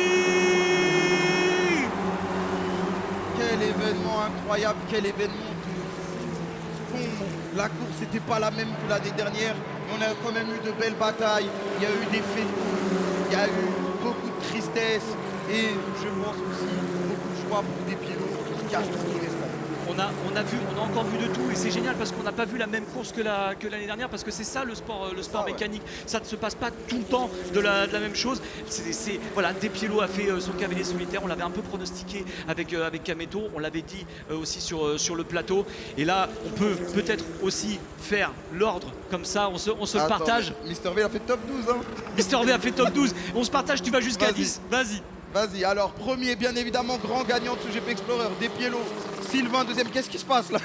Quel événement incroyable, quel événement de fond. La course n'était pas la même que l'année dernière, mais on a quand même eu de belles batailles. Il y a eu des faits de course, il y a eu beaucoup de tristesse et je pense aussi beaucoup de joie pour Despiello qui cache tout l'espace. On a encore vu de tout et c'est génial parce qu'on n'a pas vu la même course que l'année dernière parce que c'est ça le sport mécanique. Ça ne se passe pas tout le temps de la même chose. Voilà, Despiello a fait son cavalier solitaire, on l'avait un peu pronostiqué avec Kameto, on l'avait dit aussi sur le plateau. Et là, on peut peut-être aussi faire l'ordre comme ça, on se le partage. Mister V a fait top 12. Hein. Mister V a fait top 12, on se partage, tu vas jusqu'à 10, vas-y. Vas-y, alors premier bien évidemment grand gagnant de ce GP Explorer, Despiello. Sylvain deuxième, qu'est-ce qui se passe là?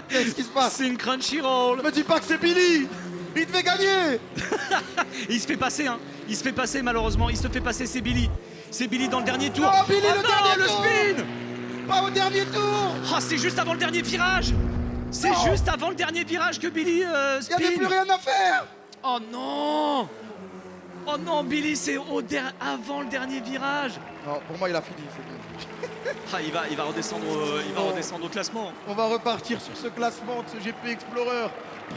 Qu'est-ce qui se passe? C'est une Crunchyroll. Me dis pas que c'est Billy. Il devait gagner. Et il se fait passer, hein. Il se fait passer malheureusement, il se fait passer, c'est Billy. C'est Billy dans le dernier tour. Non, Billy, le dernier tour. Spin. Pas au dernier tour. Oh, c'est juste avant le dernier virage. C'est juste avant le dernier virage que Billy spin. Il n'y avait plus rien à faire. Oh non. Oh non, Billy, c'est avant le dernier virage. Non, pour moi, il a fini. Il va redescendre au classement. On va repartir sur ce classement de ce GP Explorer.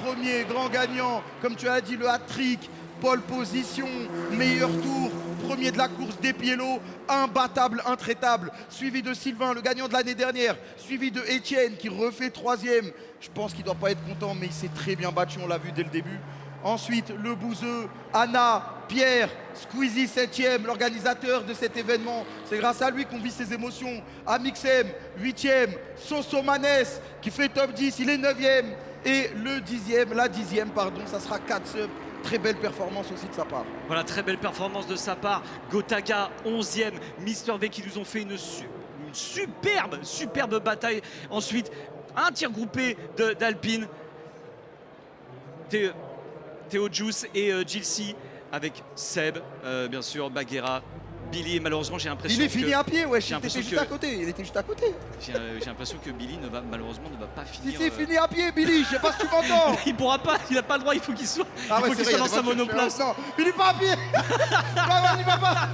Premier grand gagnant, comme tu as dit, le hat-trick, pole position, meilleur tour, premier de la course, Despiello, imbattable, intraitable, suivi de Sylvain, le gagnant de l'année dernière, suivi de Étienne qui refait troisième. Je pense qu'il ne doit pas être content, mais il s'est très bien battu, on l'a vu dès le début. Ensuite, le Bouzeux, Anna, Pierre, Squeezie 7e, l'organisateur de cet événement. C'est grâce à lui qu'on vit ces émotions. Amixem, 8e, Soso Manès qui fait top 10, il est 9e. Et la 10e, ça sera 4 subs. Très belle performance aussi de sa part. Voilà, très belle performance de sa part. Gotaga, 11e, Mister V qui nous ont fait une superbe bataille. Ensuite, un tir groupé d'Alpine. Théo Juice et Gilsi avec Seb, bien sûr, Baguera, Billy. Et malheureusement, j'ai l'impression que... Il est fini à pied, ouais, il était juste à côté. J'ai l'impression que Billy malheureusement ne va pas finir. Si, fini à pied, Billy, je sais pas ce que tu m'entends. Il pourra pas, il n'a pas le droit, il faut qu'il soit, soit dans sa monoplace. Non, Billy, pas à pied. Non, il va pas.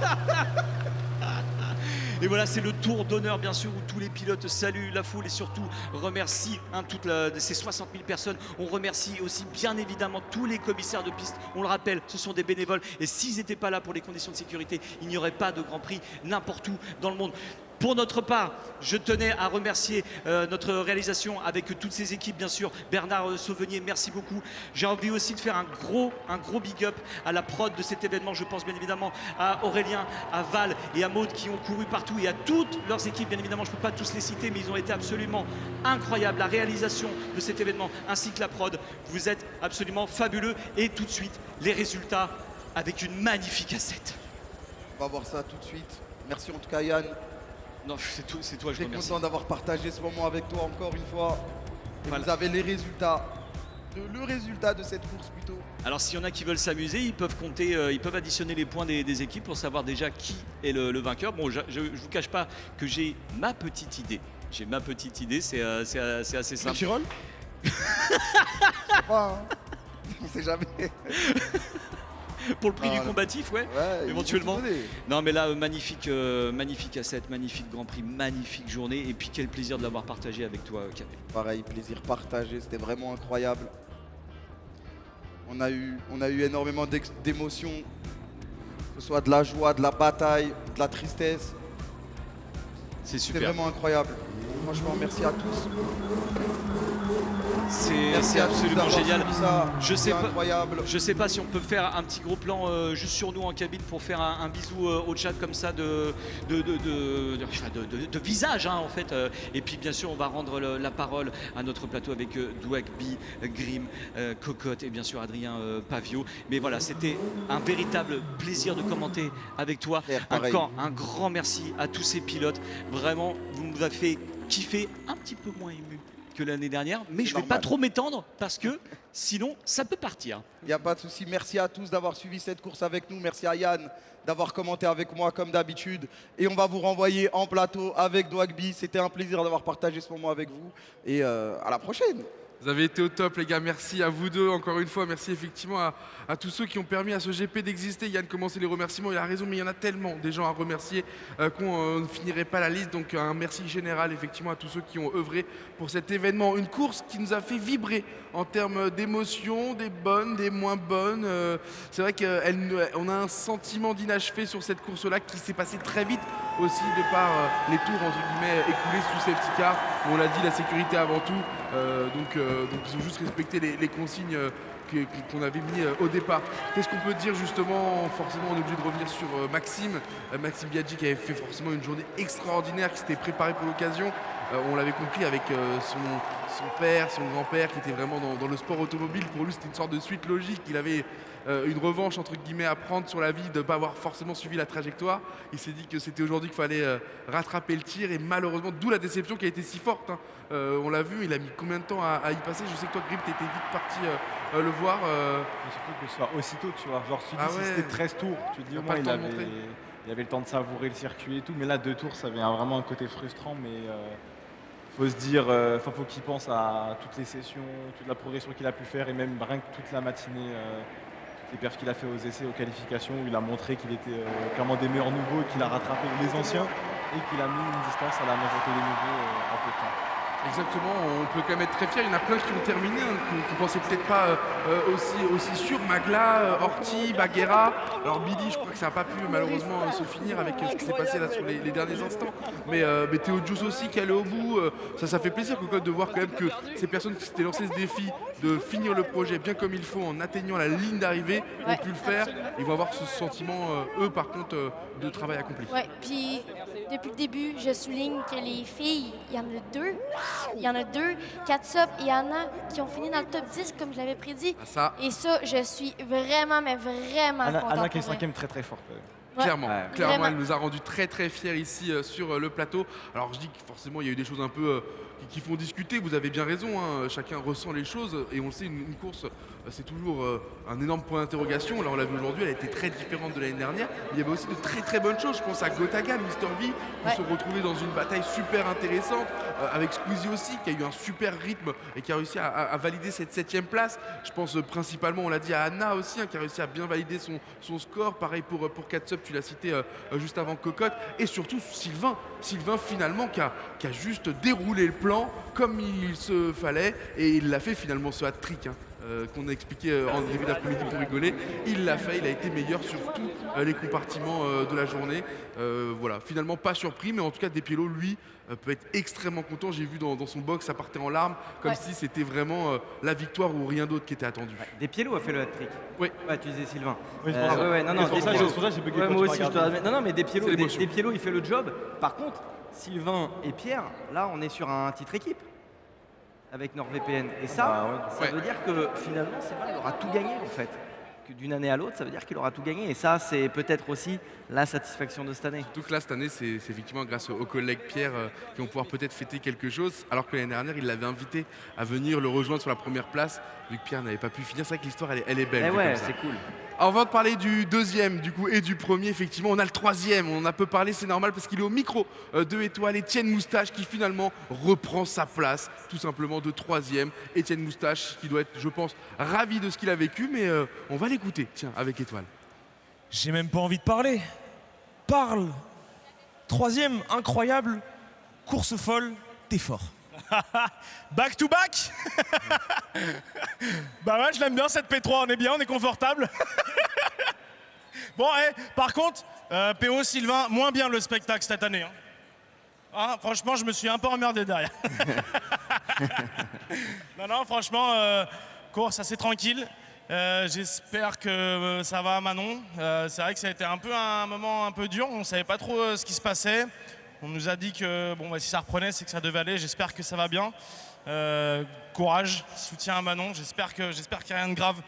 Et voilà, c'est le tour d'honneur bien sûr où tous les pilotes saluent la foule et surtout remercient toutes ces 60 000 personnes. On remercie aussi bien évidemment tous les commissaires de piste. On le rappelle, ce sont des bénévoles et s'ils n'étaient pas là pour les conditions de sécurité, il n'y aurait pas de Grand Prix n'importe où dans le monde. Pour notre part, je tenais à remercier notre réalisation avec toutes ces équipes, bien sûr. Bernard Sauvenier, merci beaucoup. J'ai envie aussi de faire un gros big up à la prod de cet événement. Je pense bien évidemment à Aurélien, à Val et à Maud qui ont couru partout et à toutes leurs équipes. Bien évidemment, je ne peux pas tous les citer, mais ils ont été absolument incroyables. La réalisation de cet événement ainsi que la prod, vous êtes absolument fabuleux. Et tout de suite, les résultats avec une magnifique asset. On va voir ça tout de suite. Merci en tout cas, Yann. Non, c'est toi, je te remercie. Je suis content d'avoir partagé ce moment avec toi encore une fois. Et voilà. Vous avez les résultats, le résultat de cette course plutôt. Alors s'il y en a qui veulent s'amuser, ils peuvent compter, ils peuvent additionner les points des équipes pour savoir déjà qui est le vainqueur. Bon, je ne vous cache pas que j'ai ma petite idée. C'est assez simple. Chirol. Je sais pas, hein. On sait jamais. Pour le prix du combatif, ouais éventuellement. Non mais là, magnifique asset, magnifique Grand Prix, magnifique journée. Et puis quel plaisir de l'avoir partagé avec toi, Kamel. Pareil, plaisir partagé, c'était vraiment incroyable. On a eu énormément d'émotions. ce soit de la joie, de la bataille, de la tristesse. C'est C'est super. vraiment incroyable. Franchement, merci à tous. C'est absolument génial. Je sais pas. Incroyable. Je sais pas si on peut faire un petit gros plan juste sur nous en cabine pour faire un bisou au chat comme ça de visage hein, en fait. Et puis bien sûr on va rendre la parole à notre plateau avec Dwagby, Grim, Cocotte et bien sûr Adrien Pavio. Mais voilà, c'était un véritable plaisir de commenter avec toi. Encore un grand merci à tous ces pilotes. Vraiment, vous nous avez fait kiffer, un petit peu moins ému que l'année dernière, mais je ne vais pas trop m'étendre parce que sinon ça peut partir. Il n'y a pas de souci. Merci à tous d'avoir suivi cette course avec nous. Merci à Yann d'avoir commenté avec moi comme d'habitude. Et on va vous renvoyer en plateau avec Dwagby. C'était un plaisir d'avoir partagé ce moment avec vous. Et à la prochaine. Vous avez été au top les gars, merci à vous deux encore une fois, merci effectivement à tous ceux qui ont permis à ce GP d'exister. Yann commençait les remerciements, il a raison, mais il y en a tellement des gens à remercier qu'on ne finirait pas la liste. Donc un merci général effectivement à tous ceux qui ont œuvré pour cet événement. Une course qui nous a fait vibrer en termes d'émotions, des bonnes, des moins bonnes. C'est vrai qu'on a un sentiment d'inachevé sur cette course-là qui s'est passée très vite aussi de par les tours entre guillemets écoulés sous safety car. On l'a dit, la sécurité avant tout. Donc ils ont juste respecté les consignes qu'on avait mis au départ. Qu'est-ce qu'on peut dire justement? Forcément on est obligé de revenir sur Maxime Biaggi qui avait fait forcément une journée extraordinaire, qui s'était préparé pour l'occasion. On l'avait compris avec son père, son grand-père qui était vraiment dans le sport automobile. Pour lui c'était une sorte de suite logique. Il avait une revanche entre guillemets à prendre sur la vie de ne pas avoir forcément suivi la trajectoire. Il s'est dit que c'était aujourd'hui qu'il fallait rattraper le tir et malheureusement d'où la déception qui a été si forte hein. On l'a vu, il a mis combien de temps à y passer? Je sais que toi Grim t'étais vite parti le voir. Surtout que ce soit aussitôt, tu vois. Genre, tu dis si c'était 13 tours, tu te dis au moins il avait le temps de savourer le circuit et tout. Mais là, 2 tours, ça avait vraiment un côté frustrant. Mais faut se dire, faut qu'il pense à toutes les sessions, toute la progression qu'il a pu faire et même rien que toute la matinée, toutes les perfs qu'il a fait aux essais, aux qualifications, où il a montré qu'il était clairement des meilleurs nouveaux et qu'il a rattrapé les anciens et qu'il a mis une distance à la majorité des nouveaux en peu de temps. Exactement, on peut quand même être très fiers. Il y en a plein qui ont terminé, hein, qu'on pensait peut-être pas aussi sûr. Magla, Orti, Baguera. Alors Billy, je crois que ça n'a pas pu malheureusement se finir avec ce qui s'est passé là sur les derniers instants. Mais Théo Juice aussi qui allait au bout. Ça fait plaisir de voir quand même que ces personnes qui s'étaient lancées ce défi de finir le projet bien comme il faut en atteignant la ligne d'arrivée ont pu le faire. Ils vont avoir ce sentiment, eux par contre, de travail accompli. Ouais, puis depuis le début, je souligne que les filles, il y en a deux. Il y en a deux, Katsop et Anna, qui ont fini dans le top 10 comme je l'avais prédit. Et ça, je suis vraiment, mais vraiment contente. Anna qui est 5e très très forte. Clairement, elle nous a rendu très très fiers ici sur le plateau. Alors je dis que forcément il y a eu des choses un peu qui font discuter, vous avez bien raison, hein. Chacun ressent les choses et on le sait, une course c'est toujours un énorme point d'interrogation. Là on l'a vu aujourd'hui, elle a été très différente de l'année dernière, mais il y avait aussi de très très bonnes choses. Je pense à Gotaga, Mr V, qui se retrouvait dans une bataille super intéressante, avec Squeezie aussi, qui a eu un super rythme et qui a réussi à valider cette 7e place. Je pense principalement, on l'a dit, à Anna aussi, hein, qui a réussi à bien valider son score. Pareil pour Katsop, tu l'as cité juste avant Cocotte. Et surtout Sylvain finalement qui a juste déroulé le plan comme il se fallait et il l'a fait finalement ce hat-trick hein, qu'on a expliqué en début d'après-midi pour rigoler. Il l'a fait, il a été meilleur sur tous les compartiments de la journée. Voilà, finalement pas surpris, mais en tout cas Despiello lui peut être extrêmement content. J'ai vu dans son box ça partait en larmes comme si c'était vraiment la victoire ou rien d'autre qui était attendu. Despiello a fait le hat-trick. Oui. Ouais, tu disais Sylvain. Oui, moi aussi je te... Non mais Despiello il fait le job. Par contre, Sylvain et Pierre, là on est sur un titre équipe avec NordVPN. Et ça veut dire que finalement Sylvain il aura tout gagné en fait. D'une année à l'autre, ça veut dire qu'il aura tout gagné. Et ça, c'est peut-être aussi la satisfaction de cette année. Surtout que là, cette année, c'est effectivement grâce aux collègues Pierre qui vont pouvoir peut-être fêter quelque chose. Alors que l'année dernière, il l'avait invité à venir le rejoindre sur la première place, vu que Pierre n'avait pas pu finir. C'est vrai que l'histoire, elle est belle. Et ouais, c'est cool. Alors, avant de parler du deuxième du coup, et du premier, effectivement, on a le troisième. On en a peu parlé, c'est normal parce qu'il est au micro de Étoile, Étienne Moustache, qui finalement reprend sa place, tout simplement de troisième. Étienne Moustache, qui doit être, je pense, ravi de ce qu'il a vécu, mais on va l'écouter, tiens, avec Étoile. J'ai même pas envie de parler. Parle. Troisième, incroyable, course folle, t'es fort. Back to back. Bah ouais, je l'aime bien cette P3, on est bien, on est confortable. Bon, par contre, PO, Sylvain, moins bien le spectacle cette année. Hein. Ah, franchement, je me suis un peu emmerdé derrière. non, franchement, course assez tranquille. J'espère que ça va à Manon. C'est vrai que ça a été un moment un peu dur. On ne savait pas trop ce qui se passait. On nous a dit que si ça reprenait, c'est que ça devait aller. J'espère que ça va bien. Courage, soutien à Manon. J'espère qu'il n'y a rien de grave.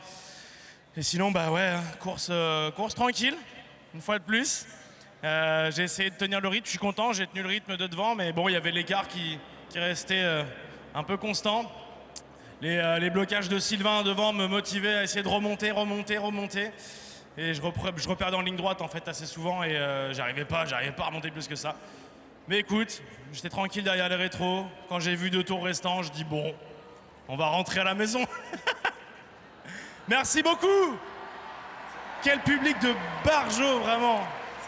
Et sinon, course tranquille, une fois de plus. J'ai essayé de tenir le rythme, je suis content, j'ai tenu le rythme de devant, mais bon, il y avait l'écart qui restait un peu constant. Les blocages de Sylvain devant me motivaient à essayer de remonter. Et je reperdais en ligne droite en fait assez souvent et j'arrivais pas à remonter plus que ça. Mais écoute, j'étais tranquille derrière les rétros. Quand j'ai vu 2 tours restants, je dis bon, on va rentrer à la maison. Merci beaucoup. Quel public de barjots, vraiment.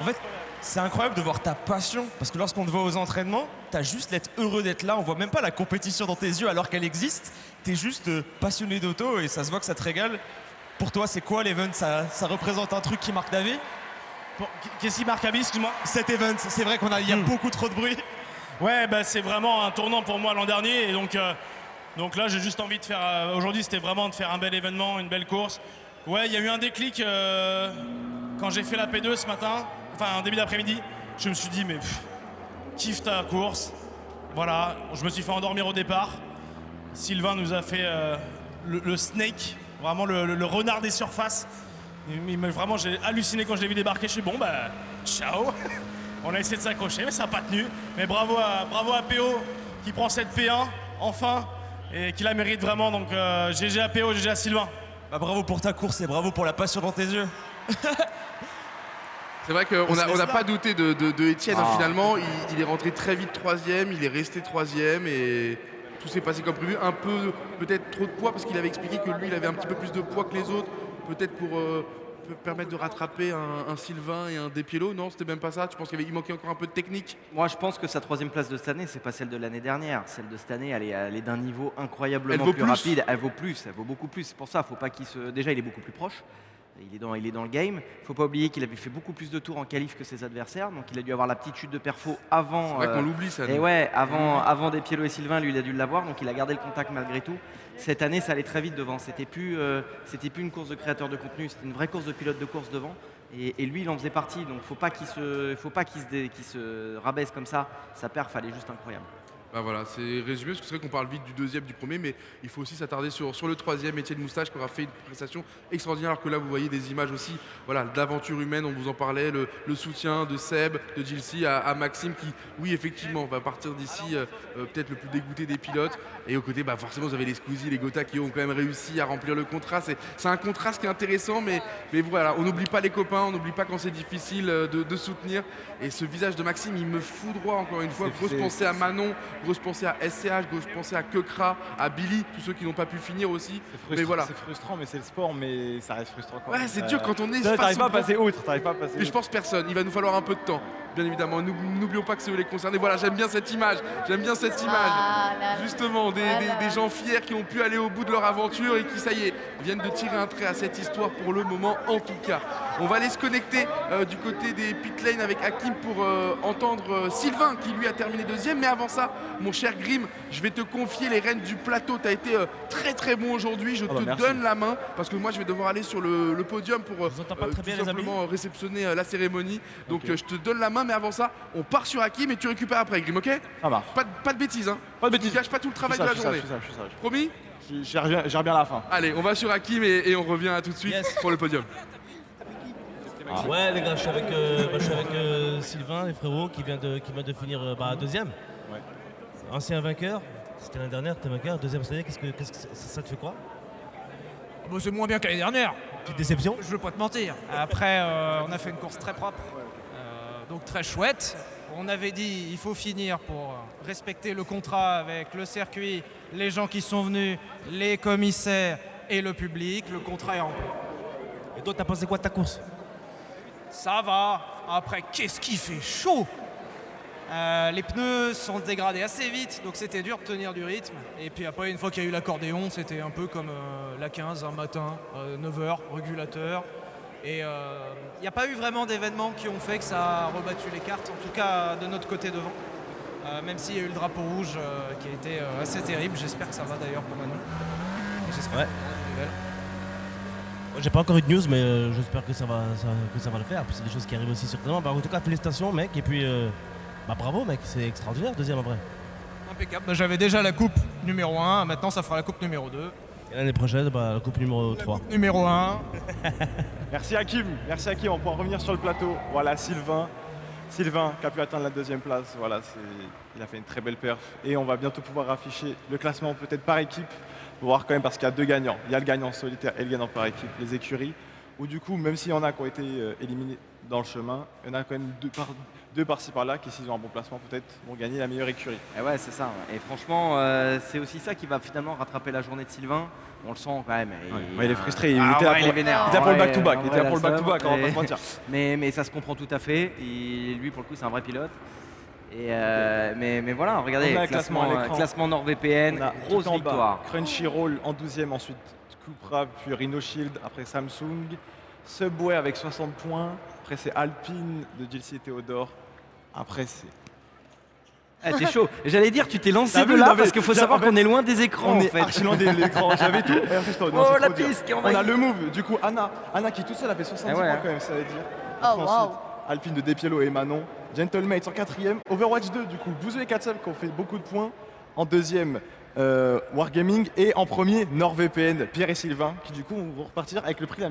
En fait, c'est incroyable de voir ta passion, parce que lorsqu'on te voit aux entraînements, t'as juste l'être heureux d'être là, on voit même pas la compétition dans tes yeux alors qu'elle existe, t'es juste passionné d'auto et ça se voit que ça te régale. Pour toi, c'est quoi l'event? Ça représente un truc qui marque ta vie? Qu'est-ce qui marque ta vie, excuse-moi? Cet event, c'est vrai qu'il y a beaucoup trop de bruit. Ouais, c'est vraiment un tournant pour moi l'an dernier et donc là, j'ai juste envie de faire... Aujourd'hui, c'était vraiment de faire un bel événement, une belle course. Ouais, il y a eu un déclic quand j'ai fait la P2 ce matin, enfin en début d'après-midi. Je me suis dit, mais kiffe ta course. Voilà, je me suis fait endormir au départ. Sylvain nous a fait le snake, vraiment le renard des surfaces. Vraiment, j'ai halluciné quand je l'ai vu débarquer. Je suis bon, ciao. On a essayé de s'accrocher, mais ça n'a pas tenu. Mais bravo à PO qui prend cette P1, enfin, et qui la mérite vraiment. Donc GG à PO, GG à Sylvain. Bravo pour ta course et bravo pour la passion dans tes yeux. C'est vrai qu'on n'a pas douté de Étienne finalement. Il est rentré très vite 3e, il est resté 3e et tout s'est passé comme prévu. Un peu, peut-être trop de poids parce qu'il avait expliqué que lui, il avait un petit peu plus de poids que les autres. Peut-être pour permettre de rattraper un Sylvain et un Despiello. Non, c'était même pas ça. Tu penses qu'il manquait encore un peu de technique? Moi, je pense que sa 3e place de cette année, c'est pas celle de l'année dernière. Celle de cette année, elle est d'un niveau incroyablement plus rapide. Elle vaut beaucoup plus. C'est pour ça, faut pas qu'il se. Déjà, il est beaucoup plus proche. Il est dans le game. Il ne faut pas oublier qu'il avait fait beaucoup plus de tours en qualif que ses adversaires. Donc il a dû avoir la petite chute de perfo avant. C'est vrai qu'on l'oublie ça. Et ouais, avant Despiello et Sylvain, lui il a dû l'avoir. Donc il a gardé le contact malgré tout. Cette année, ça allait très vite devant. C'était plus une course de créateur de contenu. C'était une vraie course de pilote de course devant. Et lui, il en faisait partie. Donc faut pas qu'il se rabaisse comme ça. Sa perf, elle est juste incroyable. Voilà, c'est résumé, parce que c'est vrai qu'on parle vite du 2e, du 1er, mais il faut aussi s'attarder sur le 3e, Étienne Moustache, qui aura fait une prestation extraordinaire, alors que là, vous voyez des images aussi, voilà, d'aventure humaine, on vous en parlait, le soutien de Seb, de Gilles à Maxime, qui, oui, effectivement, va partir d'ici peut-être le plus dégoûté des pilotes, et au côté, forcément, vous avez les Squeezie, les Gotha qui ont quand même réussi à remplir le contrat, c'est un contraste qui est intéressant, mais voilà, on n'oublie pas les copains, on n'oublie pas quand c'est difficile de soutenir, et ce visage de Maxime, il me foudroie encore une fois, grosse pensée à Manon, grosse pensée à SCH, grosse pensée à Kekra, à Billy, tous ceux qui n'ont pas pu finir aussi. Mais voilà. C'est frustrant, mais c'est le sport, mais ça reste frustrant quand même. Ouais, c'est dur quand on est T'arrives pas à passer outre, Mais je pense personne, il va nous falloir un peu de temps. Bien évidemment, n'oublions pas que c'est eux les concernés. Voilà, j'aime bien cette image. Justement, des gens fiers qui ont pu aller au bout de leur aventure et qui, ça y est, viennent de tirer un trait à cette histoire pour le moment, en tout cas. On va aller se connecter du côté des pit lane avec Hakim pour entendre Sylvain qui lui a terminé 2e. Mais avant ça, mon cher Grim, je vais te confier les rênes du plateau. Tu as été très très bon aujourd'hui. Je te donne la main parce que moi je vais devoir aller sur le podium pour tout simplement réceptionner la cérémonie. Donc je te donne la main, mais avant ça, on part sur Hakim et tu récupères après, Grim, ok? Ça marche. Pas de bêtises, hein. Pas de bêtises. Tu gâches pas tout le travail de la journée. Je suis sage. Promis? J'ai bien à la fin. Allez, on va sur Hakim et on revient tout de suite pour le podium. Ouais les gars, je suis avec Sylvain, les frérots, qui vient de finir 2e. Ouais. Ancien vainqueur, c'était l'année dernière, t'es vainqueur, 2e cette année, qu'est-ce que ça te fait quoi? C'est moins bien que l'année dernière. Petite déception? Je veux pas te mentir. Après, on a fait une course très propre, donc très chouette. On avait dit il faut finir pour respecter le contrat avec le circuit, les gens qui sont venus, les commissaires et le public. Le contrat est rempli. Et toi, t'as pensé quoi de ta course? Ça va. Après, qu'est-ce qui fait chaud? Les pneus sont dégradés assez vite, donc c'était dur de tenir du rythme. Et puis après, une fois qu'il y a eu l'accordéon, c'était un peu comme la 15, un matin, 9h, régulateur. Et il n'y a pas eu vraiment d'événements qui ont fait que ça a rebattu les cartes, en tout cas de notre côté devant. Même s'il y a eu le drapeau rouge qui a été assez terrible. J'espère que ça va d'ailleurs pour Manon. J'espère Ouais. J'ai pas encore eu de news, mais j'espère que ça va le faire. Puis c'est des choses qui arrivent aussi certainement. Bah, en tout cas, félicitations, mec. Et puis, bravo, mec. C'est extraordinaire, deuxième après. Impeccable. Bah, j'avais déjà la coupe numéro 1. Maintenant, ça fera la coupe numéro 2. Et l'année prochaine, la coupe numéro 3. Coupe numéro 1. Merci Hakim. Merci Hakim. On pourra revenir sur le plateau. Voilà, Sylvain qui a pu atteindre la deuxième place. Voilà, il a fait une très belle perf. Et on va bientôt pouvoir afficher le classement peut-être par équipe. Pour voir quand même, parce qu'il y a deux gagnants. Il y a le gagnant solitaire et le gagnant par équipe, les écuries. Où du coup, même s'il y en a qui ont été éliminés dans le chemin, il y en a quand même deux par-ci par-là qui, s'ils ont un bon placement, peut-être vont gagner la meilleure écurie. Et ouais, c'est ça. Et franchement, c'est aussi ça qui va finalement rattraper la journée de Sylvain. On le sent quand même. Il est frustré. Il était là pour le back-to-back. Il était là pour le back-to-back, on va pas se mentir. Mais ça se comprend tout à fait. Et lui, pour le coup, c'est un vrai pilote. Mais voilà, regardez, classement NordVPN, grosse victoire. Crunchyroll en 12e, ensuite Cupra, puis Rhino Shield, après Samsung. Subway avec 60 points. Après, c'est Alpine de Gilles et Théodore. Après, c'est... Ah, t'es chaud. J'allais dire, tu t'es lancé de là parce qu'il faut savoir qu'on est loin des écrans. On est archi loin de l'écran. J'avais tout. Oh, la piste qui on a le move. Du coup, Anna qui toute seule a fait 70 points quand même, ça veut dire. Oh, wow. Alpine de Despiello et Manon. Gentlemate en 4e. Overwatch 2, du coup, Bouzou et Katsub qui ont fait beaucoup de points. En 2e, Wargaming. Et en premier, NordVPN, Pierre et Sylvain, qui du coup vont repartir avec le prix la meilleure.